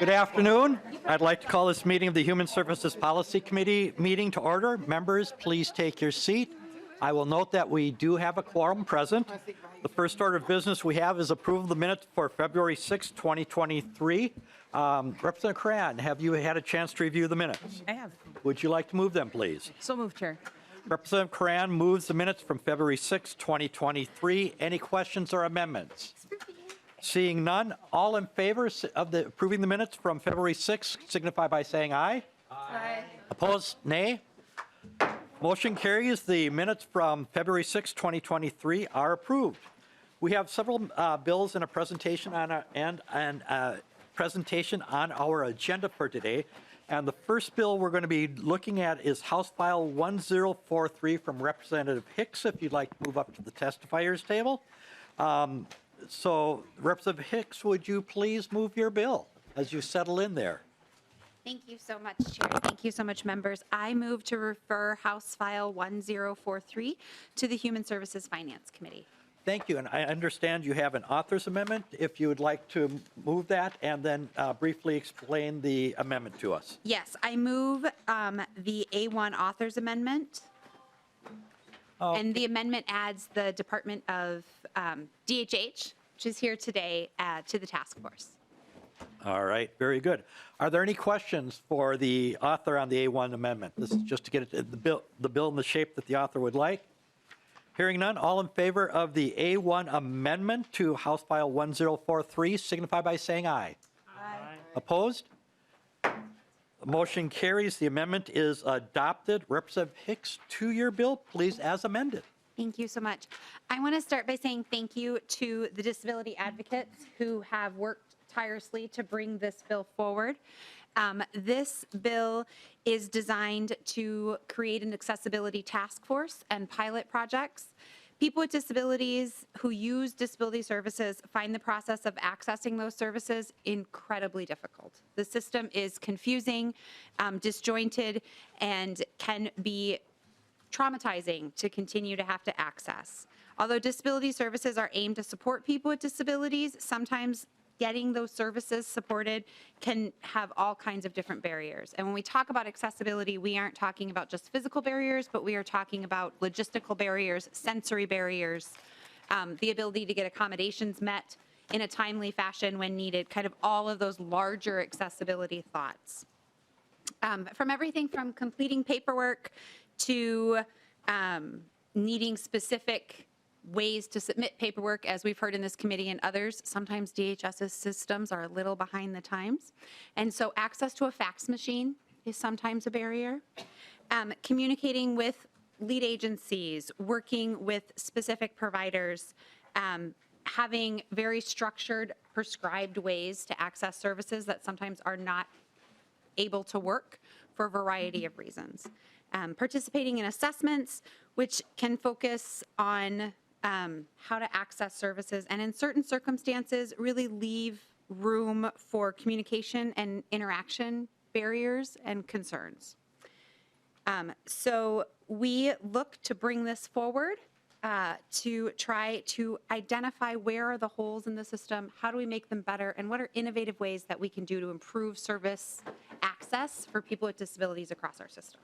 Good afternoon. I'd like to call this meeting of the Human Services Policy Committee meeting to order. Members, please take your seat. I will note that we do have a quorum present. The first order of business we have is approval of the minutes for February 6, 2023. Representative Cran, have you had a chance to review the minutes? I have. Would you like to move them, please? So moved, Chair. Representative Cran moves the minutes from February 6, 2023. Any questions or amendments? Seeing none, all in favor of approving the minutes from February 6 signify by saying aye. Aye. Opposed, nay. Motion carries. The minutes from February 6, 2023 are approved. We have several bills and a presentation on our agenda for today. And the first bill we're going to be looking at is House File 1043 from Representative Hicks, if you'd like to move up to the testifiers table. So, Representative Hicks, would you please move your bill as you settle in there? Thank you so much, Chair. Thank you so much, members. I move to refer House File 1043 to the Human Services Finance Committee. Thank you, and I understand you have an author's amendment. If you would like to move that and then briefly explain the amendment to us. Yes, I move the A1 author's amendment. And the amendment adds the Department of DHH, which is here today, to the task force. All right, very good. Are there any questions for the author on the A1 amendment? This is just to get it, the bill in the shape that the author would like. Hearing none, all in favor of the A1 amendment to House File 1043 signify by saying aye. Aye. Opposed? Motion carries. The amendment is adopted. Representative Hicks, to your bill, please, as amended. Thank you so much. I want to start by saying thank you to the disability advocates who have worked tirelessly to bring this bill forward. This bill is designed to create an accessibility task force and pilot projects. People with disabilities who use disability services find the process of accessing those services incredibly difficult. The system is confusing, disjointed, and can be traumatizing to continue to have to access. Although disability services are aimed to support people with disabilities, sometimes getting those services supported can have all kinds of different barriers. And when we talk about accessibility, we aren't talking about just physical barriers, but we are talking about logistical barriers, sensory barriers, the ability to get accommodations met in a timely fashion when needed, kind of all of those larger accessibility thoughts. From everything from completing paperwork to needing specific ways to submit paperwork, as we've heard in this committee and others. Sometimes DHS's systems are a little behind the times. And so access to a fax machine is sometimes a barrier. Communicating with lead agencies, working with specific providers, having very structured, prescribed ways to access services that sometimes are not able to work for a variety of reasons. Participating in assessments, which can focus on how to access services, and in certain circumstances really leave room for communication and interaction barriers and concerns. So we look to bring this forward to try to identify where are the holes in the system, how do we make them better, and what are innovative ways that we can do to improve service access for people with disabilities across our system.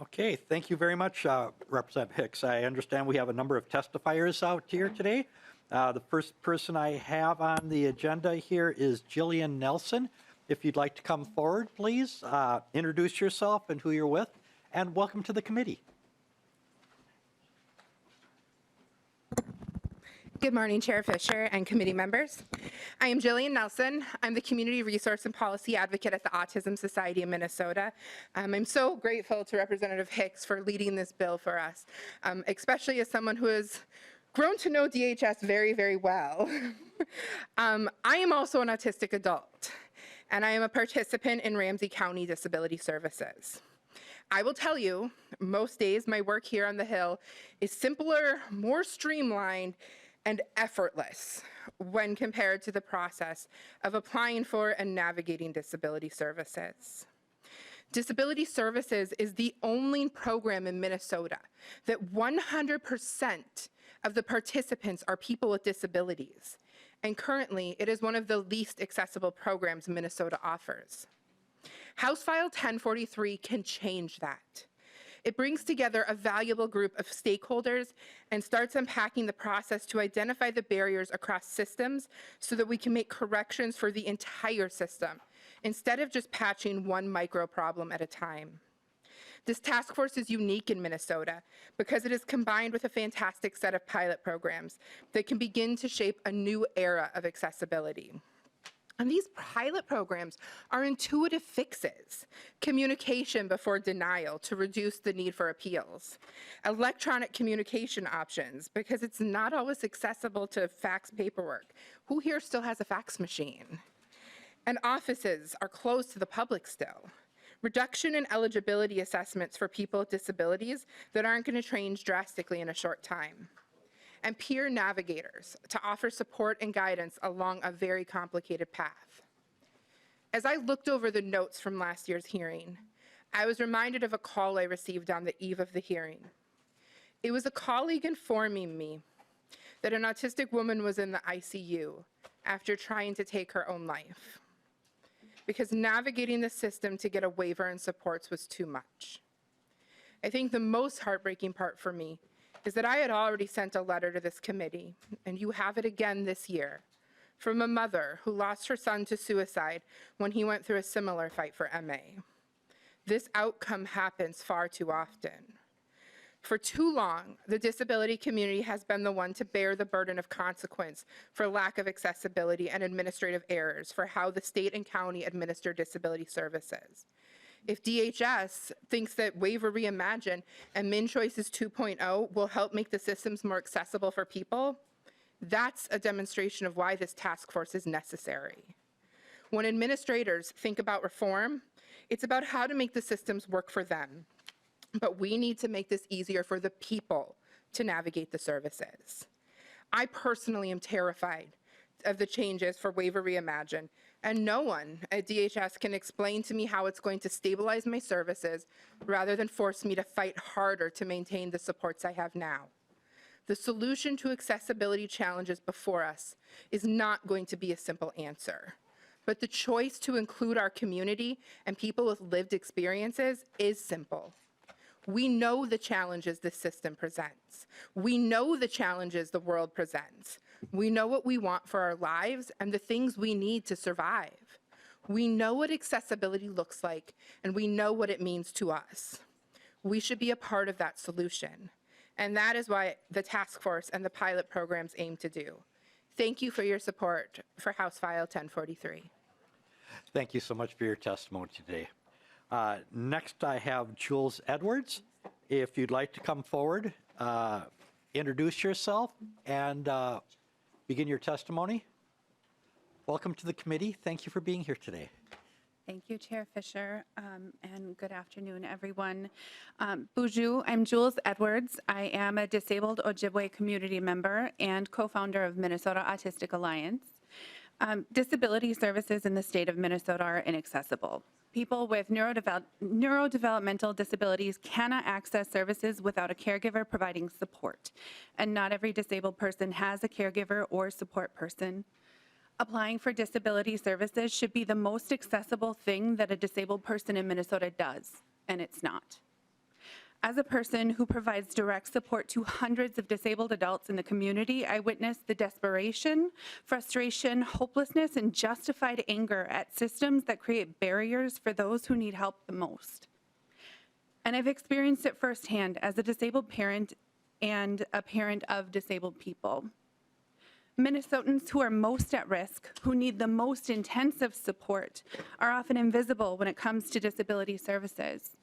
Okay, thank you very much, Representative Hicks. I understand we have a number of testifiers out here today. The first person I have on the agenda here is Jillian Nelson. If you'd like to come forward, please, introduce yourself and who you're with, and welcome to the committee. Good morning, Chair Fisher and committee members. I am Jillian Nelson. I'm the Community Resource and Policy Advocate at the Autism Society of Minnesota. I'm so grateful to Representative Hicks for leading this bill for us, especially as someone who has grown to know DHS very, very well. I am also an autistic adult, and I am a participant in Ramsey County Disability Services. I will tell you, most days my work here on the Hill is simpler, more streamlined, and effortless when compared to the process of applying for and navigating disability services. Disability Services is the only program in Minnesota that 100% of the participants are people with disabilities. and currently it is one of the least accessible programs Minnesota offers. House File 1043 can change that. It brings together a valuable group of stakeholders and starts unpacking the process to identify the barriers across systems so that we can make corrections for the entire system, instead of just patching one micro problem at a time. This task force is unique in Minnesota because it is combined with a fantastic set of pilot programs that can begin to shape a new era of accessibility. And these pilot programs are intuitive fixes: communication before denial to reduce the need for appeals, electronic communication options because it's not always accessible to fax paperwork. Who here still has a fax machine? And offices are closed to the public still. Reduction in eligibility assessments for people with disabilities that aren't going to change drastically in a short time. And peer navigators to offer support and guidance along a very complicated path. As I looked over the notes from last year's hearing, I was reminded of a call I received on the eve of the hearing. It was a colleague informing me that an autistic woman was in the ICU after trying to take her own life because navigating the system to get a waiver and supports was too much. I think the most heartbreaking part for me is that I had already sent a letter to this committee, and you have it again this year, from a mother who lost her son to suicide when he went through a similar fight for MA. This outcome happens far too often. For too long, the disability community has been the one to bear the burden of consequence for lack of accessibility and administrative errors for how the state and county administer disability services. If DHS thinks that Waiver Reimagine and Min Choices 2.0 will help make the systems more accessible for people, that's a demonstration of why this task force is necessary. When administrators think about reform, it's about how to make the systems work for them. But we need to make this easier for the people to navigate the services. I personally am terrified of the changes for Waiver Reimagine, and no one at DHS can explain to me how it's going to stabilize my services rather than force me to fight harder to maintain the supports I have now. The solution to accessibility challenges before us is not going to be a simple answer, but the choice to include our community and people with lived experiences is simple. We know the challenges this system presents. We know the challenges the world presents. We know what we want for our lives and the things we need to survive. We know what accessibility looks like, and we know what it means to us. We should be a part of that solution. And that is what the task force and the pilot programs aim to do. Thank you for your support for House File 1043. Thank you so much for your testimony today. Next, I have Jules Edwards. If you'd like to come forward, introduce yourself, and begin your testimony. Welcome to the committee. Thank you for being here today. Thank you, Chair Fisher, and good afternoon, everyone. Bonjour, I'm Jules Edwards. I am a disabled Ojibwe community member and co-founder of Minnesota Autistic Alliance. Disability services in the state of Minnesota are inaccessible. People with neurodevelopmental disabilities cannot access services without a caregiver providing support, and not every disabled person has a caregiver or support person. Applying for disability services should be the most accessible thing that a disabled person in Minnesota does, and it's not. As a person who provides direct support to hundreds of disabled adults in the community, I witnessed the desperation, frustration, hopelessness, and justified anger at systems that create barriers for those who need help the most. And I've experienced it firsthand as a disabled parent and a parent of disabled people. Minnesotans who are most at risk, who need the most intensive support, are often invisible when it comes to disability services.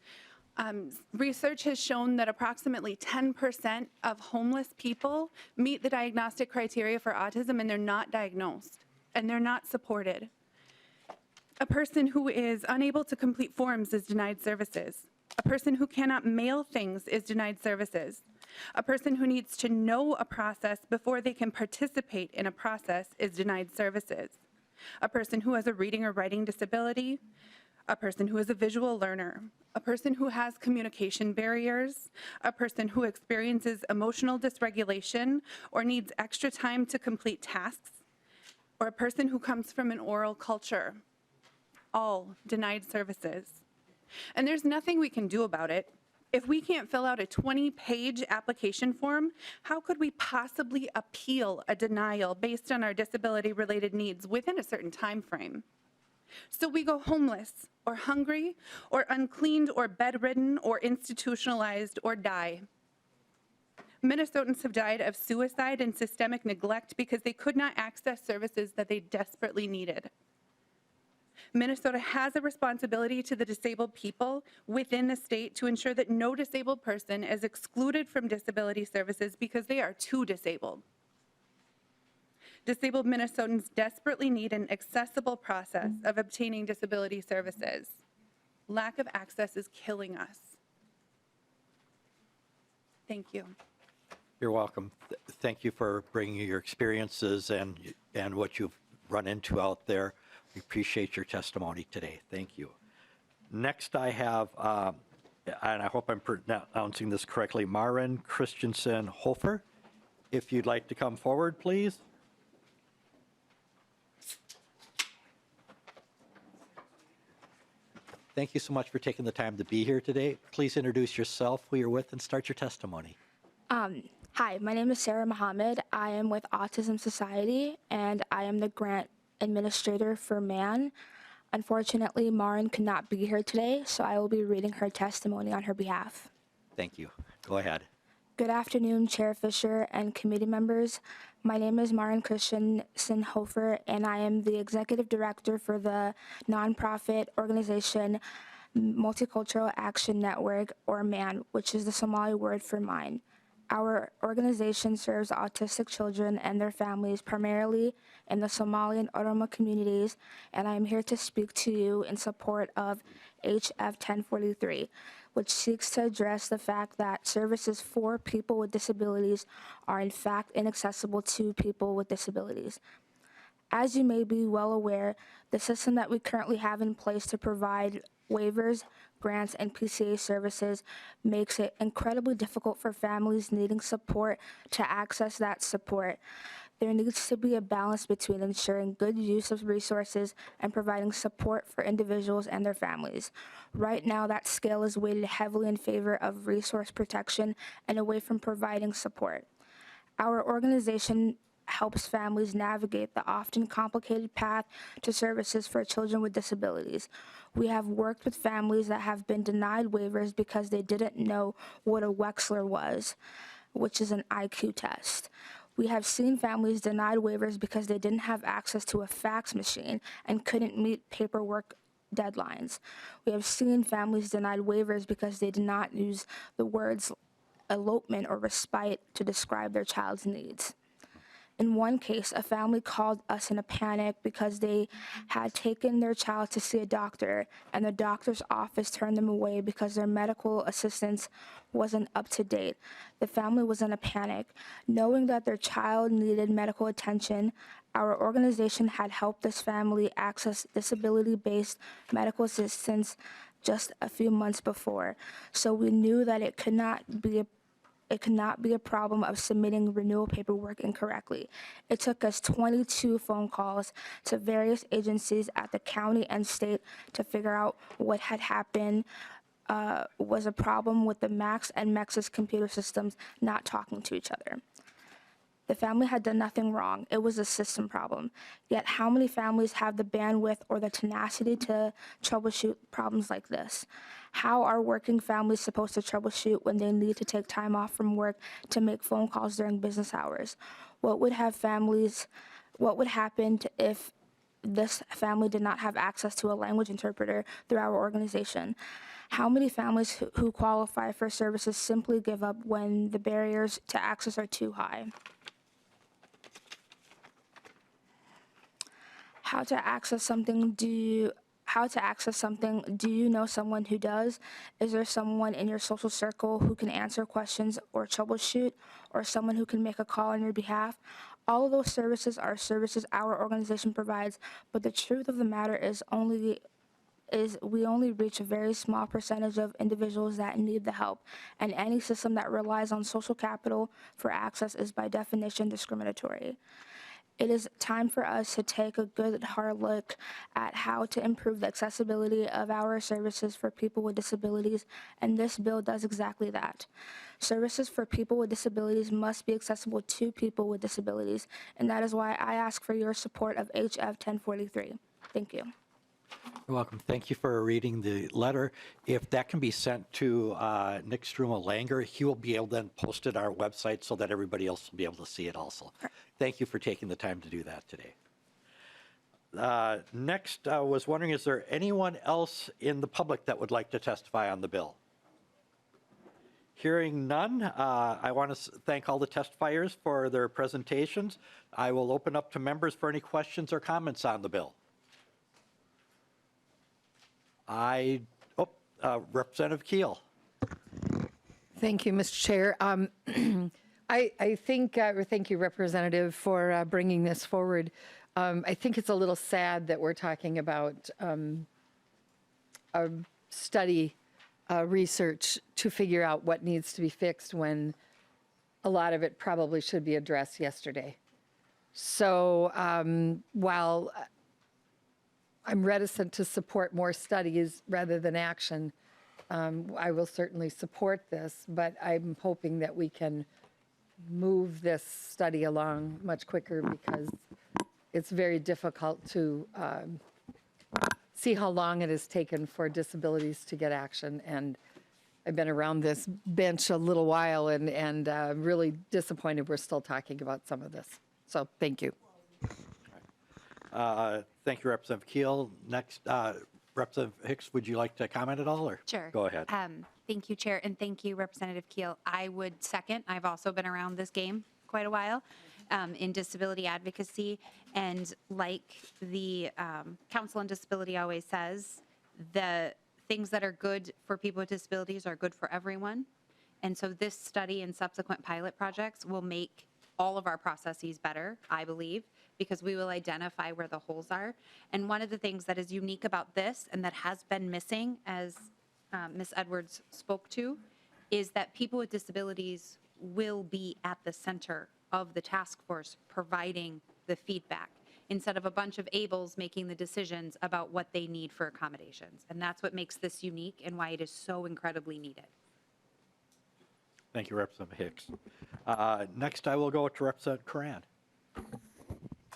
Research has shown that approximately 10% of homeless people meet the diagnostic criteria for autism, and they're not diagnosed, and they're not supported. A person who is unable to complete forms is denied services. A person who cannot mail things is denied services. A person who needs to know a process before they can participate in a process is denied services. A person who has a reading or writing disability, a person who is a visual learner, a person who has communication barriers, a person who experiences emotional dysregulation or needs extra time to complete tasks, or a person who comes from an oral culture, all denied services. And there's nothing we can do about it. If we can't fill out a 20-page application form, how could we possibly appeal a denial based on our disability-related needs within a certain time frame? So we go homeless or hungry or uncleaned or bedridden or institutionalized or die. Minnesotans have died of suicide and systemic neglect because they could not access services that they desperately needed. Minnesota has a responsibility to the disabled people within the state to ensure that no disabled person is excluded from disability services because they are too disabled. Disabled Minnesotans desperately need an accessible process of obtaining disability services. Lack of access is killing us. Thank you. You're welcome. Thank you for bringing your experiences and what you've run into out there. We appreciate your testimony today. Thank you. Next, I have, and I hope I'm pronouncing this correctly, Maren Christensen Hofer. If you'd like to come forward, please. Thank you so much for taking the time to be here today. Please introduce yourself, who you're with, and start your testimony. Hi, my name is Sarah Mohammed. I am with Autism Society, and I am the grant administrator for MAN. Unfortunately, Maren could not be here today, so I will be reading her testimony on her behalf. Thank you. Go ahead. Good afternoon, Chair Fisher and committee members. My name is Maren Christensen Hofer, and I am the executive director for the nonprofit organization Multicultural Action Network, or MAN, which is the Somali word for mine. Our organization serves autistic children and their families primarily in the Somali and Oromo communities, and I am here to speak to you in support of HF 1043, which seeks to address the fact that services for people with disabilities are in fact inaccessible to people with disabilities. As you may be well aware, the system that we currently have in place to provide waivers, grants, and PCA services makes it incredibly difficult for families needing support to access that support. There needs to be a balance between ensuring good use of resources and providing support for individuals and their families. Right now, that scale is weighted heavily in favor of resource protection and away from providing support. Our organization helps families navigate the often complicated path to services for children with disabilities. We have worked with families that have been denied waivers because they didn't know what a Wechsler was, which is an IQ test. We have seen families denied waivers because they didn't have access to a fax machine and couldn't meet paperwork deadlines. We have seen families denied waivers because they did not use the words elopement or respite to describe their child's needs. In one case, a family called us in a panic because they had taken their child to see a doctor, and the doctor's office turned them away because their medical assistance wasn't up to date. The family was in a panic. Knowing that their child needed medical attention, our organization had helped this family access disability-based medical assistance just a few months before. So we knew that it could not be a problem of submitting renewal paperwork incorrectly. It took us 22 phone calls to various agencies at the county and state to figure out what had happened was a problem with the Max and Mex's computer systems not talking to each other. The family had done nothing wrong. It was a system problem. Yet how many families have the bandwidth or the tenacity to troubleshoot problems like this? How are working families supposed to troubleshoot when they need to take time off from work to make phone calls during business hours? What would happen if this family did not have access to a language interpreter through our organization? How many families who qualify for services simply give up when the barriers to access are too high? How to access something, do you know someone who does? Is there someone in your social circle who can answer questions or troubleshoot, or someone who can make a call on your behalf? All of those services are services our organization provides, but the truth of the matter is we only reach a very small percentage of individuals that need the help, and any system that relies on social capital for access is by definition discriminatory. It is time for us to take a good hard look at how to improve the accessibility of our services for people with disabilities, and this bill does exactly that. Services for people with disabilities must be accessible to people with disabilities, and that is why I ask for your support of HF 1043. Thank you. You're welcome. Thank you for reading the letter. If that can be sent to Nick Strumo-Langer, he will be able to then post it on our website so that everybody else will be able to see it also. Thank you for taking the time to do that today. Next, I was wondering, is there anyone else in the public that would like to testify on the bill? Hearing none, I want to thank all the testifiers for their presentations. I will open up to members for any questions or comments on the bill. Representative Keel. Thank you, Mr. Chair. I think, or thank you, Representative, for bringing this forward. I think it's a little sad that we're talking about a study, research to figure out what needs to be fixed when a lot of it probably should be addressed yesterday. So while I'm reticent to support more studies rather than action, I will certainly support this, but I'm hoping that we can move this study along much quicker because it's very difficult to see how long it has taken for disabilities to get action. And I've been around this bench a little while and really disappointed we're still talking about some of this. So thank you. Thank you, Representative Keel. Next, Representative Hicks, would you like to comment at all? Or? Sure. Go ahead. Thank you, Chair, and thank you, Representative Keel. I would second. I've also been around this game quite a while in disability advocacy, and like the Council on Disability always says, the things that are good for people with disabilities are good for everyone. And so this study and subsequent pilot projects will make all of our processes better, I believe, because we will identify where the holes are. And one of the things that is unique about this and that has been missing, as Ms. Edwards spoke to, is that people with disabilities will be at the center of the task force providing the feedback instead of a bunch of ables making the decisions about what they need for accommodations. And that's what makes this unique and why it is so incredibly needed. Thank you, Representative Hicks. Next, I will go to Representative Coran.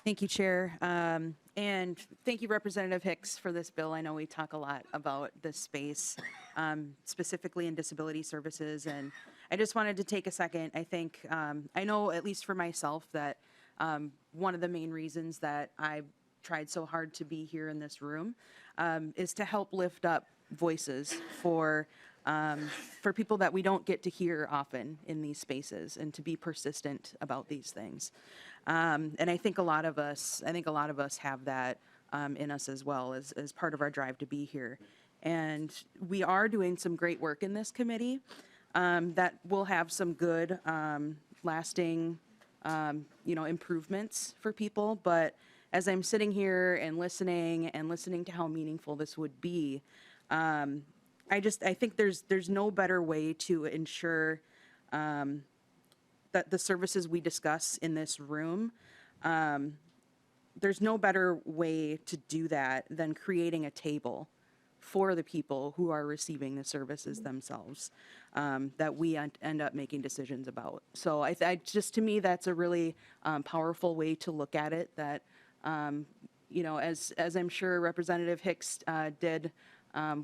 Thank you, Chair. And thank you, Representative Hicks, for this bill. I know we talk a lot about this space, specifically in disability services. And I just wanted to take a second. I think, I know at least for myself that one of the main reasons that I tried so hard to be here in this room is to help lift up voices for people that we don't get to hear often in these spaces, and to be persistent about these things. And I think a lot of us have that in us as well as part of our drive to be here. And we are doing some great work in this committee that will have some good, lasting, improvements for people. But as I'm sitting here and listening to how meaningful this would be, I think there's no better way to ensure that the services we discuss in this room, there's no better way to do that than creating a table for the people who are receiving the services themselves that we end up making decisions about. So I just, to me, that's a really powerful way to look at it, that, as I'm sure Representative Hicks did,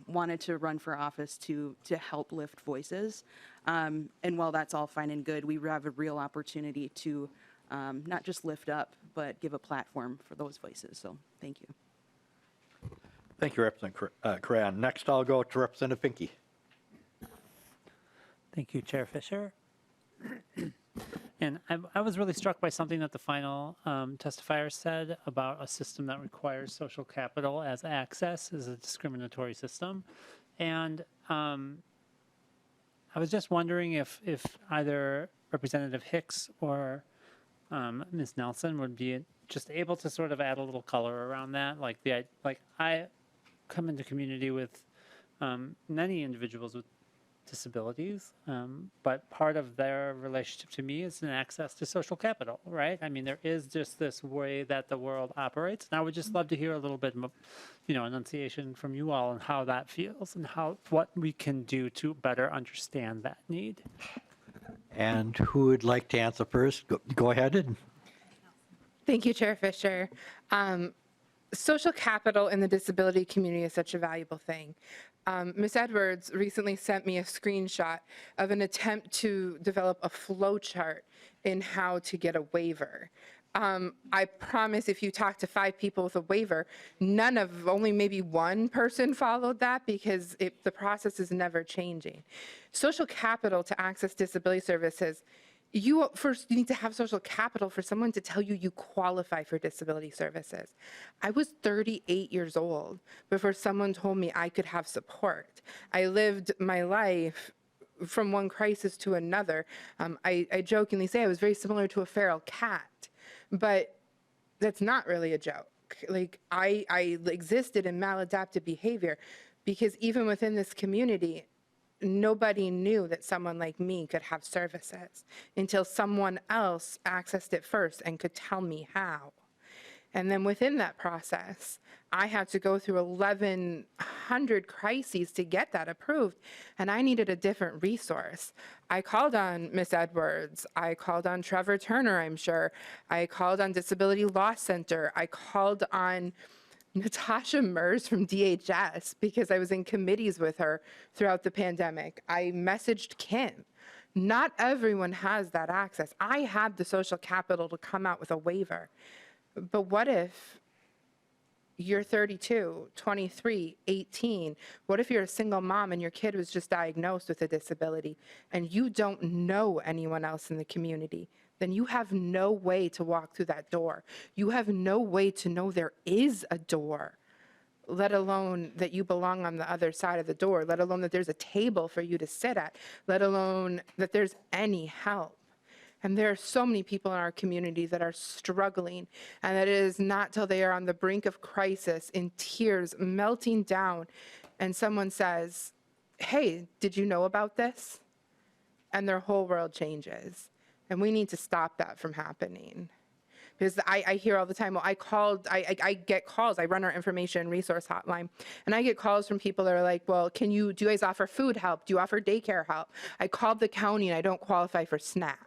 wanted to run for office to help lift voices. And while that's all fine and good, we have a real opportunity to not just lift up, but give a platform for those voices. So thank you. Thank you, Representative Coran. Next, I'll go to Representative Finke. Thank you, Chair Fisher. And I was really struck by something that the final testifier said about a system that requires social capital as access is a discriminatory system. And I was just wondering if either Representative Hicks or Ms. Nelson would be just able to sort of add a little color around that. Like I come into community with many individuals with disabilities, but part of their relationship to me is an access to social capital, right? I mean, there is just this way that the world operates, and I would just love to hear a little bit, enunciation from you all on how that feels and what we can do to better understand that need. And who would like to answer first? Go ahead. Thank you, Chair Fisher. Social capital in the disability community is such a valuable thing. Ms. Edwards recently sent me a screenshot of an attempt to develop a flow chart in how to get a waiver. I promise if you talk to 5 people with a waiver, only maybe one person followed that because the process is never changing. Social capital to access disability services, you first need to have social capital for someone to tell you you qualify for disability services. I was 38 years old before someone told me I could have support. I lived my life from one crisis to another. I jokingly say I was very similar to a feral cat, but that's not really a joke. Like I existed in maladaptive behavior because even within this community, nobody knew that someone like me could have services until someone else accessed it first and could tell me how. And then within that process, I had to go through 1,100 crises to get that approved, and I needed a different resource. I called on Ms. Edwards. I called on Trevor Turner, I'm sure. I called on Disability Law Center. I called on Natasha Mers from DHS because I was in committees with her throughout the pandemic. I messaged Kim. Not everyone has that access. I had the social capital to come out with a waiver. But what if you're 32, 23, 18? What if you're a single mom and your kid was just diagnosed with a disability and you don't know anyone else in the community? Then you have no way to walk through that door. You have no way to know there is a door, let alone that you belong on the other side of the door, let alone that there's a table for you to sit at, let alone that there's any help. And there are so many people in our community that are struggling, and that it is not till they are on the brink of crisis, in tears, melting down, and someone says, hey, did you know about this? And their whole world changes. And we need to stop that from happening. Because I hear all the time, well, I get calls, I run our information resource hotline, and I get calls from people that are like, well, do you guys offer food help? Do you offer daycare help? I called the county and I don't qualify for SNAP.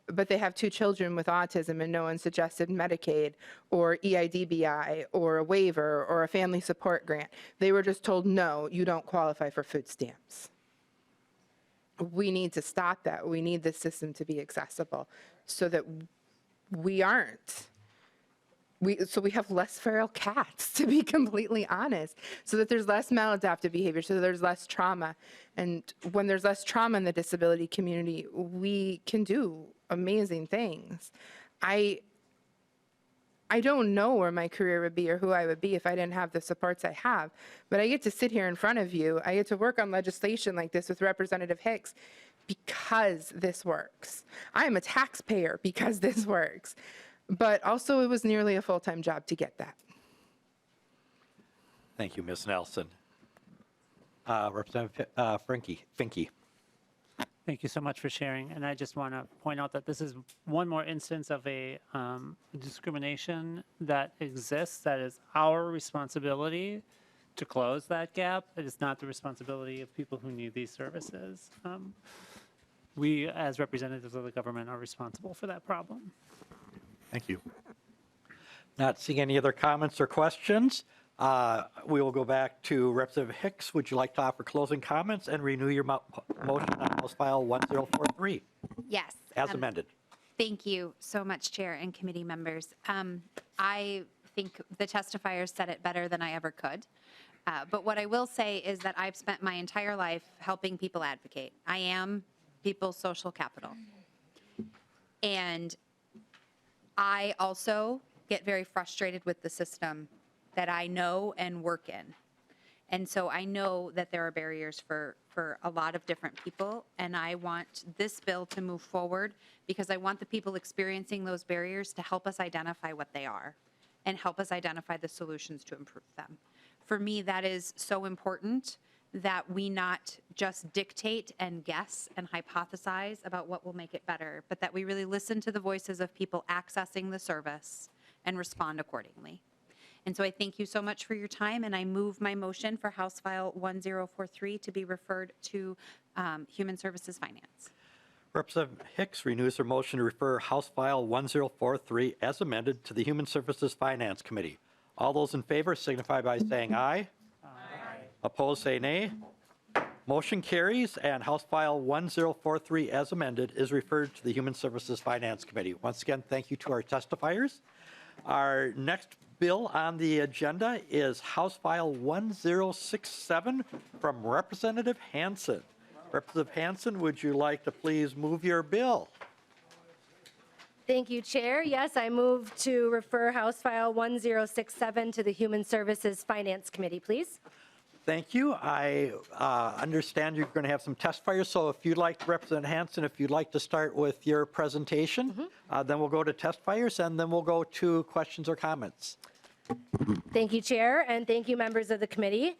But they have 2 children with autism and no one suggested Medicaid or EIDBI or a waiver or a family support grant. They were just told, no, you don't qualify for food stamps. We need to stop that. We need this system to be accessible so that we aren't. So we have less feral cats, to be completely honest, so that there's less maladaptive behavior, so that there's less trauma. And when there's less trauma in the disability community, we can do amazing things. I don't know where my career would be or who I would be if I didn't have the supports I have, but I get to sit here in front of you. I get to work on legislation like this with Representative Hicks because this works. I am a taxpayer because this works, but also it was nearly a full-time job to get that. Thank you, Ms. Nelson. Representative Finke. Thank you so much for sharing. And I just want to point out that this is one more instance of a discrimination that exists that is our responsibility to close that gap. It is not the responsibility of people who need these services. We, as representatives of the government, are responsible for that problem. Thank you. Not seeing any other comments or questions. We will go back to Representative Hicks. Would you like to offer closing comments and renew your motion on House File 1043? Yes. As amended. Thank you so much, Chair and committee members. I think the testifiers said it better than I ever could. But what I will say is that I've spent my entire life helping people advocate. I am people's social capital. And I also get very frustrated with the system that I know and work in. And so I know that there are barriers for a lot of different people, and I want this bill to move forward because I want the people experiencing those barriers to help us identify what they are and help us identify the solutions to improve them. For me, that is so important that we not just dictate and guess and hypothesize about what will make it better, but that we really listen to the voices of people accessing the service and respond accordingly. And so I thank you so much for your time, and I move my motion for House File 1043 to be referred to Human Services Finance. Representative Hicks renews her motion to refer House File 1043 as amended to the Human Services Finance Committee. All those in favor signify by saying aye. Aye. Opposed, say nay. Motion carries, and House File 1043 as amended is referred to the Human Services Finance Committee. Once again, thank you to our testifiers. Our next bill on the agenda is House File 1067 from Representative Hanson. Representative Hanson, would you like to please move your bill? Thank you, Chair. Yes, I move to refer House File 1067 to the Human Services Finance Committee, please. Thank you. I understand you're going to have some testifiers, so if you'd like, Representative Hanson, if you'd like to start with your presentation, then we'll go to testifiers, and then we'll go to questions or comments. Thank you, Chair, and thank you, members of the committee.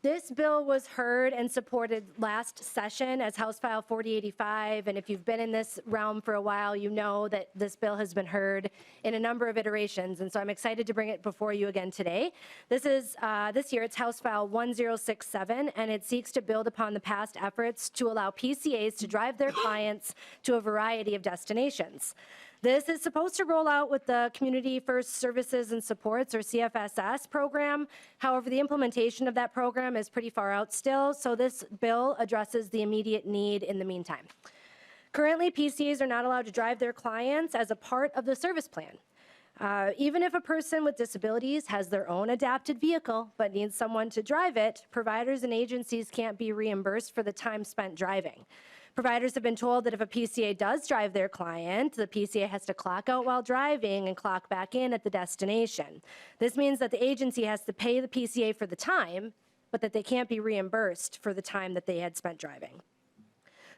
This bill was heard and supported last session as House File 4085, and if you've been in this realm for a while, you know that this bill has been heard in a number of iterations, and so I'm excited to bring it before you again today. This year, it's House File 1067, and it seeks to build upon the past efforts to allow PCAs to drive their clients to a variety of destinations. This is supposed to roll out with the Community First Services and Supports, or CFSS program. However, the implementation of that program is pretty far out still, so this bill addresses the immediate need in the meantime. Currently, PCAs are not allowed to drive their clients as a part of the service plan. Even if a person with disabilities has their own adapted vehicle but needs someone to drive it, providers and agencies can't be reimbursed for the time spent driving. Providers have been told that if a PCA does drive their client, the PCA has to clock out while driving and clock back in at the destination. This means that the agency has to pay the PCA for the time, but that they can't be reimbursed for the time that they had spent driving.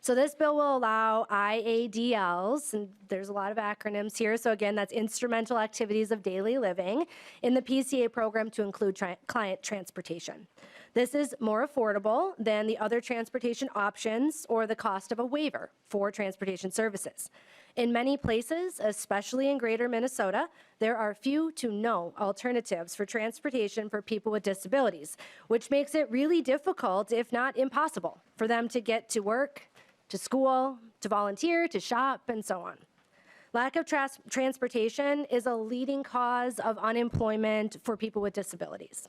So this bill will allow IADLs, and there's a lot of acronyms here, so again, that's Instrumental Activities of Daily Living, in the PCA program to include client transportation. This is more affordable than the other transportation options or the cost of a waiver for transportation services. In many places, especially in greater Minnesota, there are few to no alternatives for transportation for people with disabilities, which makes it really difficult, if not impossible, for them to get to work, to school, to volunteer, to shop, and so on. Lack of transportation is a leading cause of unemployment for people with disabilities.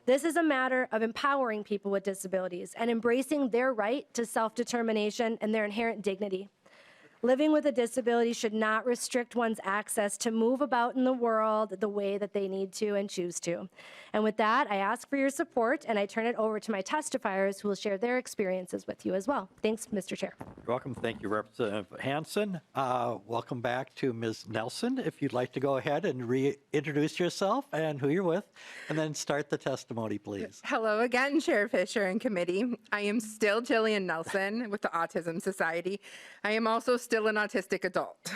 This is a matter of empowering people with disabilities and embracing their right to self-determination and their inherent dignity. Living with a disability should not restrict one's access to move about in the world the way that they need to and choose to. And with that, I ask for your support, and I turn it over to my testifiers who will share their experiences with you as well. Thanks, Mr. Chair. You're welcome. Thank you, Representative Hanson. Welcome back to Ms. Nelson. If you'd like to go ahead and reintroduce yourself and who you're with, and then start the testimony, please. Hello again, Chair Fisher and committee. I am still Jillian Nelson with the Autism Society. I am also still an autistic adult.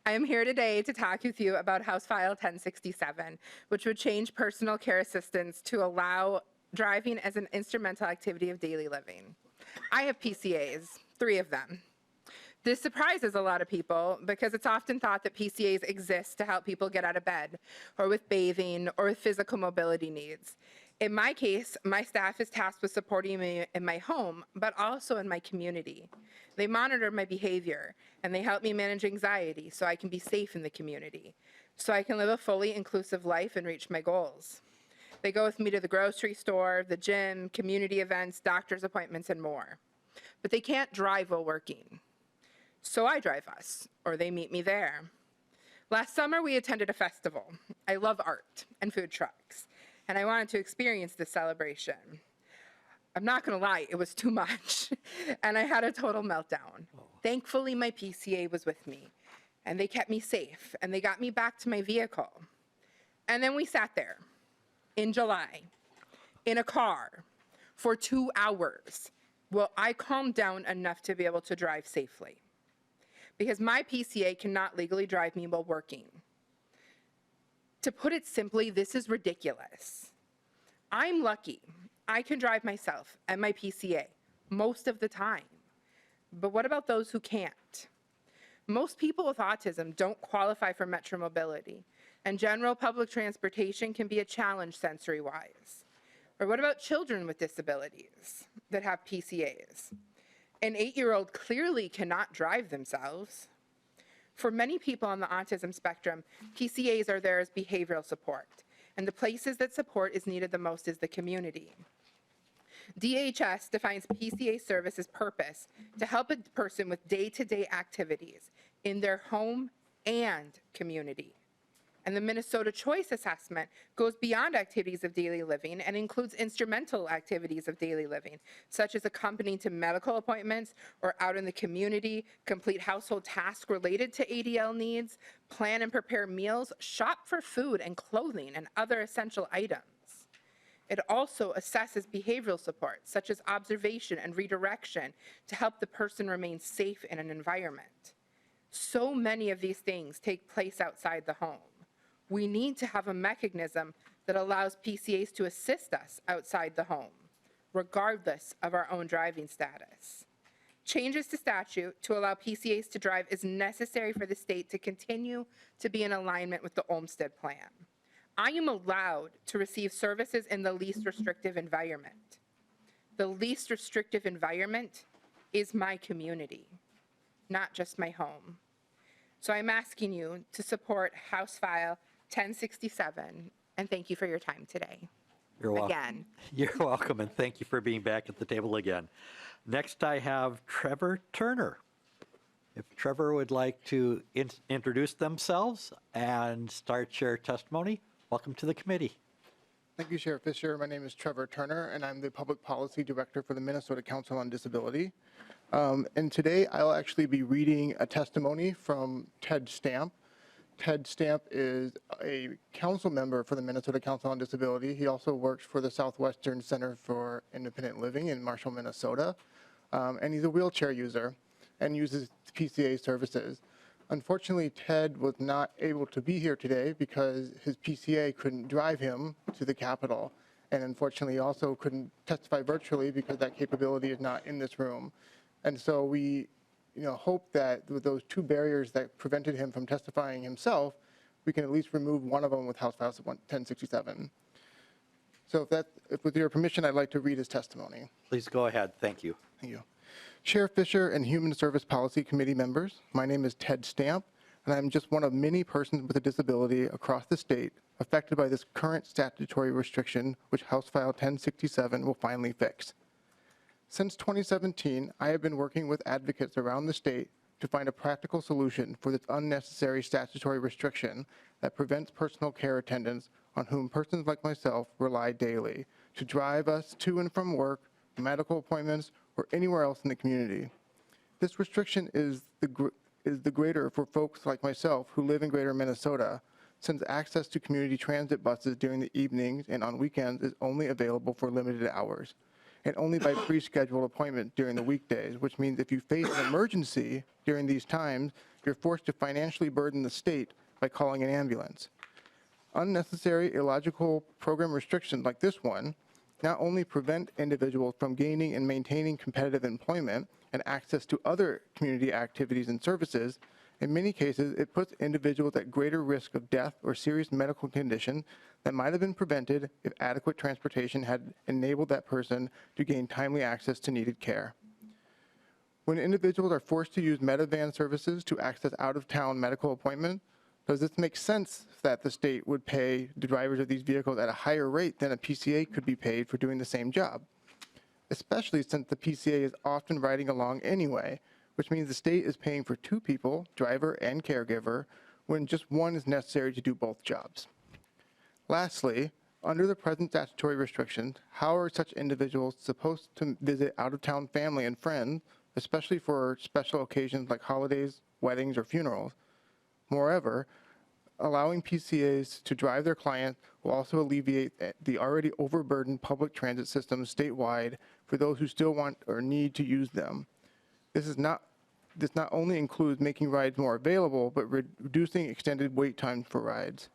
I am here today to talk with you about House File 1067, which would change personal care assistance to allow driving as an instrumental activity of daily living. I have PCAs, 3 of them. This surprises a lot of people because it's often thought that PCAs exist to help people get out of bed, or with bathing, or with physical mobility needs. In my case, my staff is tasked with supporting me in my home, but also in my community. They monitor my behavior, and they help me manage anxiety so I can be safe in the community, so I can live a fully inclusive life and reach my goals. They go with me to the grocery store, the gym, community events, doctor's appointments, and more. But they can't drive while working. So I drive us, or they meet me there. Last summer, we attended a festival. I love art and food trucks, and I wanted to experience this celebration. I'm not gonna lie, it was too much, and I had a total meltdown. Thankfully, my PCA was with me, and they kept me safe, and they got me back to my vehicle. And then we sat there in July, in a car, for 2 hours. Well, I calmed down enough to be able to drive safely, because my PCA cannot legally drive me while working. To put it simply, this is ridiculous. I'm lucky. I can drive myself and my PCA most of the time. But what about those who can't? Most people with autism don't qualify for Metro Mobility, and general public transportation can be a challenge sensory-wise. Or what about children with disabilities that have PCAs? An 8-year-old clearly cannot drive themselves. For many people on the autism spectrum, PCAs are there as behavioral support, and the places that support is needed the most is the community. DHS defines PCA services purpose to help a person with day-to-day activities in their home and community. And the Minnesota Choice Assessment goes beyond activities of daily living and includes instrumental activities of daily living, such as accompanying to medical appointments or out in the community, complete household tasks related to ADL needs, plan and prepare meals, shop for food and clothing and other essential items. It also assesses behavioral support, such as observation and redirection, to help the person remain safe in an environment. So many of these things take place outside the home. We need to have a mechanism that allows PCAs to assist us outside the home, regardless of our own driving status. Changes to statute to allow PCAs to drive is necessary for the state to continue to be in alignment with the Olmsted Plan. I am allowed to receive services in the least restrictive environment. The least restrictive environment is my community, not just my home. So I'm asking you to support House File 1067, and thank you for your time today. You're welcome. Again. You're welcome, and thank you for being back at the table again. Next, I have Trevor Turner. If Trevor would like to introduce themselves and start your testimony, welcome to the committee. Thank you, Chair Fisher. My name is Trevor Turner, and I'm the Public Policy Director for the Minnesota Council on Disability. And today, I'll actually be reading a testimony from Ted Stamp. Ted Stamp is a council member for the Minnesota Council on Disability. He also works for the Southwestern Center for Independent Living in Marshall, Minnesota. And he's a wheelchair user and uses PCA services. Unfortunately, Ted was not able to be here today because his PCA couldn't drive him to the Capitol. And unfortunately, he also couldn't testify virtually because that capability is not in this room. And so we hope that with those two barriers that prevented him from testifying himself, we can at least remove one of them with House File 1067. So if with your permission, I'd like to read his testimony. Please go ahead. Thank you. Thank you. Chair Fisher and Human Service Policy Committee members, my name is Ted Stamp, and I'm just one of many persons with a disability across the state affected by this current statutory restriction, which House File 1067 will finally fix. Since 2017, I have been working with advocates around the state to find a practical solution for this unnecessary statutory restriction that prevents personal care attendants on whom persons like myself rely daily to drive us to and from work, medical appointments, or anywhere else in the community. This restriction is the greater for folks like myself who live in greater Minnesota, since access to community transit buses during the evenings and on weekends is only available for limited hours, and only by pre-scheduled appointment during the weekdays, which means if you face an emergency during these times, you're forced to financially burden the state by calling an ambulance. Unnecessary, illogical program restrictions like this one not only prevent individuals from gaining and maintaining competitive employment and access to other community activities and services, in many cases, it puts individuals at greater risk of death or serious medical condition that might have been prevented if adequate transportation had enabled that person to gain timely access to needed care. When individuals are forced to use Medivan services to access out-of-town medical appointments, does this make sense that the state would pay the drivers of these vehicles at a higher rate than a PCA could be paid for doing the same job? Especially since the PCA is often riding along anyway, which means the state is paying for two people, driver and caregiver, when just one is necessary to do both jobs. Lastly, under the present statutory restrictions, how are such individuals supposed to visit out-of-town family and friends, especially for special occasions like holidays, weddings, or funerals? Moreover, allowing PCAs to drive their clients will also alleviate the already overburdened public transit systems statewide for those who still want or need to use them. This not only includes making rides more available, but reducing extended wait times for rides.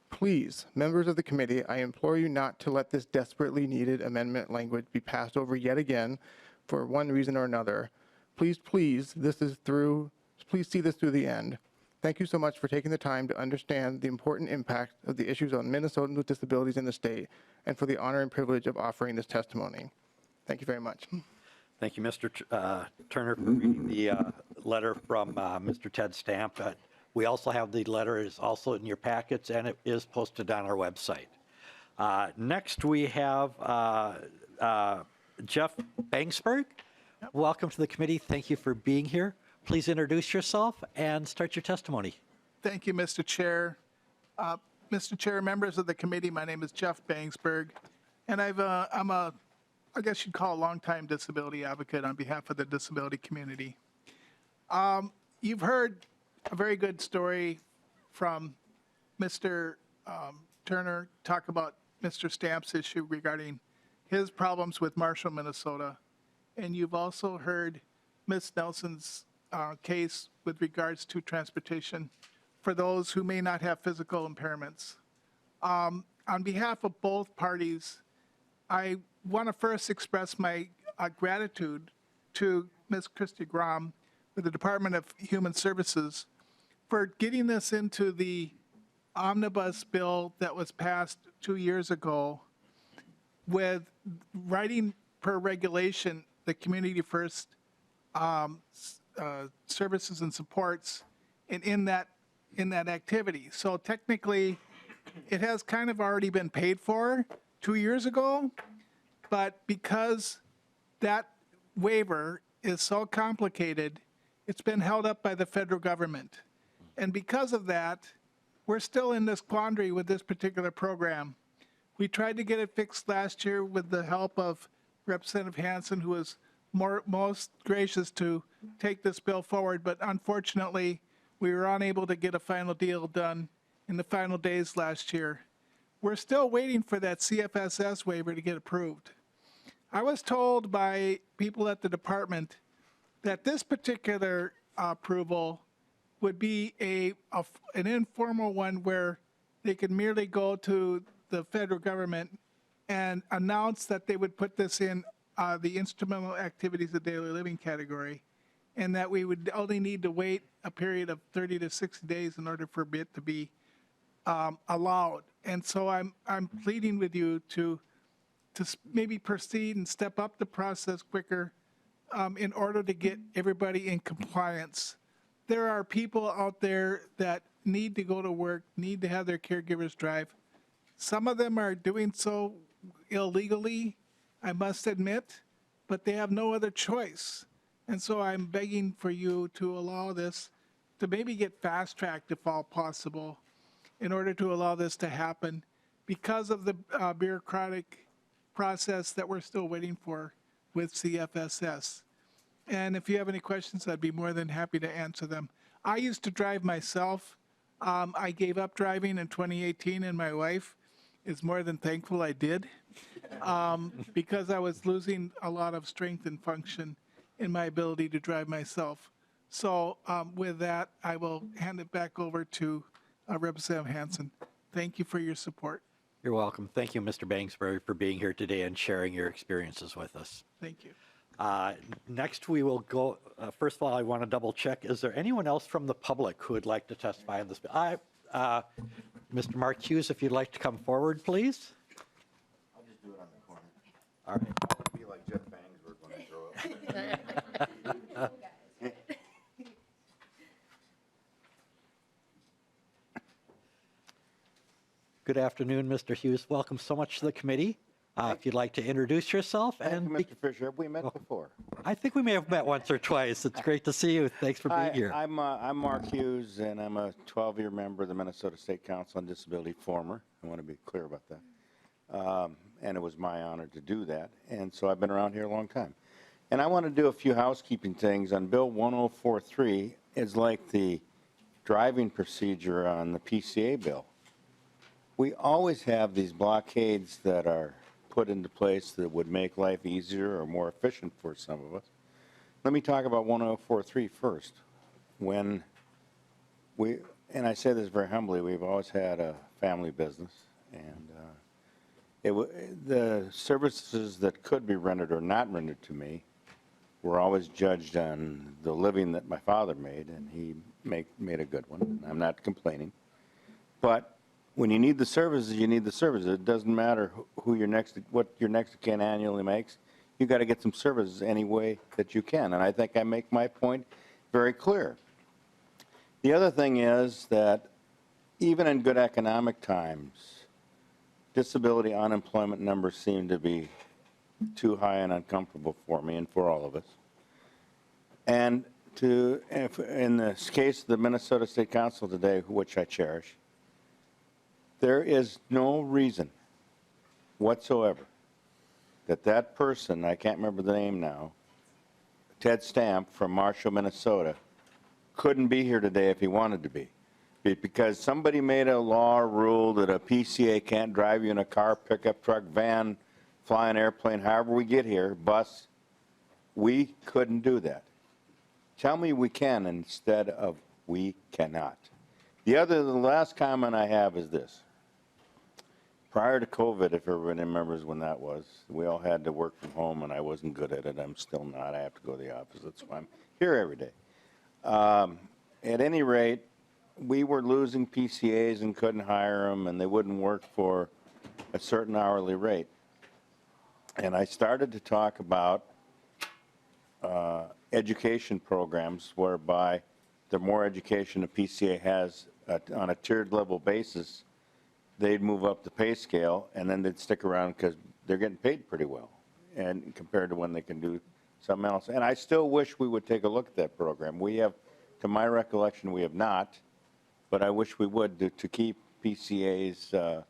Please, members of the committee, I implore you not to let this desperately needed amendment language be passed over yet again for one reason or another. Please, please, please see this through the end. Thank you so much for taking the time to understand the important impact of the issues on Minnesotans with disabilities in the state and for the honor and privilege of offering this testimony. Thank you very much. Thank you, Mr. Turner, for reading the letter from Mr. Ted Stamp. We also have the letter is also in your packets, and it is posted on our website. Next, we have Jeff Bangsberg. Welcome to the committee. Thank you for being here. Please introduce yourself and start your testimony. Thank you, Mr. Chair. Mr. Chair, members of the committee, my name is Jeff Bangsberg, and I'm a, I guess you'd call a longtime disability advocate on behalf of the disability community. You've heard a very good story from Mr. Turner talk about Mr. Stamp's issue regarding his problems with Marshall, Minnesota. And you've also heard Ms. Nelson's case with regards to transportation for those who may not have physical impairments. On behalf of both parties, I want to first express my gratitude to Ms. Christy Grom with the Department of Human Services for getting this into the omnibus bill that was passed 2 years ago with writing per regulation the community first services and supports in that activity. So technically, it has kind of already been paid for 2 years ago, but because that waiver is so complicated, it's been held up by the federal government. And because of that, we're still in this quandary with this particular program. We tried to get it fixed last year with the help of Representative Hanson, who was most gracious to take this bill forward, but unfortunately, we were unable to get a final deal done in the final days last year. We're still waiting for that CFSS waiver to get approved. I was told by people at the department that this particular approval would be an informal one where they could merely go to the federal government and announce that they would put this in the instrumental activities of daily living category, and that we would only need to wait a period of 30 to 60 days in order for it to be allowed. And so I'm pleading with you to maybe proceed and step up the process quicker in order to get everybody in compliance. There are people out there that need to go to work, need to have their caregivers drive. Some of them are doing so illegally, I must admit, but they have no other choice. And so I'm begging for you to allow this to maybe get fast-tracked if all possible in order to allow this to happen because of the bureaucratic process that we're still waiting for with CFSS. And if you have any questions, I'd be more than happy to answer them. I used to drive myself. I gave up driving in 2018, and my wife is more than thankful I did because I was losing a lot of strength and function in my ability to drive myself. So with that, I will hand it back over to Representative Hanson. Thank you for your support. You're welcome. Thank you, Mr. Bangsberg, for being here today and sharing your experiences with us. Thank you. Next, we will go, first of all, I want to double check. Is there anyone else from the public who would like to testify on this? Mr. Mark Hughes, if you'd like to come forward, please. I'll just do it on the corner. All right. I'll be like Jeff Bangsberg when I throw up. Good afternoon, Mr. Hughes. Welcome so much to the committee. If you'd like to introduce yourself. Thank you, Mr. Fisher. Have we met before? I think we may have met once or twice. It's great to see you. Thanks for being here. I'm Mark Hughes, and I'm a 12-year member of the Minnesota State Council on Disability, former. I want to be clear about that. And it was my honor to do that. And so I've been around here a long time. And I want to do a few housekeeping things on Bill 1043. Is like the driving procedure on the PCA bill. We always have these blockades that are put into place that would make life easier or more efficient for some of us. Let me talk about 1043 first. When and I say this very humbly, we've always had a family business, and the services that could be rendered or not rendered to me were always judged on the living that my father made, and he made a good one. And I'm not complaining. But when you need the services, you need the services. It doesn't matter what your next of kin annually makes. You got to get some services any way that you can. And I think I make my point very clear. The other thing is that even in good economic times, disability unemployment numbers seem to be too high and uncomfortable for me and for all of us. And in the case of the Minnesota State Council today, which I cherish, there is no reason whatsoever that person, I can't remember the name now, Ted Stamp from Marshall, Minnesota, couldn't be here today if he wanted to be. Because somebody made a law or rule that a PCA can't drive you in a car, pickup truck, van, fly an airplane, however we get here, bus. We couldn't do that. Tell me we can instead of we cannot. The last comment I have is this. Prior to COVID, if everybody remembers when that was, we all had to work from home, and I wasn't good at it. I'm still not. I have to go to the office. That's why I'm here every day. At any rate, we were losing PCAs and couldn't hire them, and they wouldn't work for a certain hourly rate. And I started to talk about education programs whereby the more education a PCA has on a tiered level basis, they'd move up the pay scale, and then they'd stick around because they're getting paid pretty well, and compared to when they can do something else. And I still wish we would take a look at that program. We have, to my recollection, we have not, but I wish we would to keep PCAs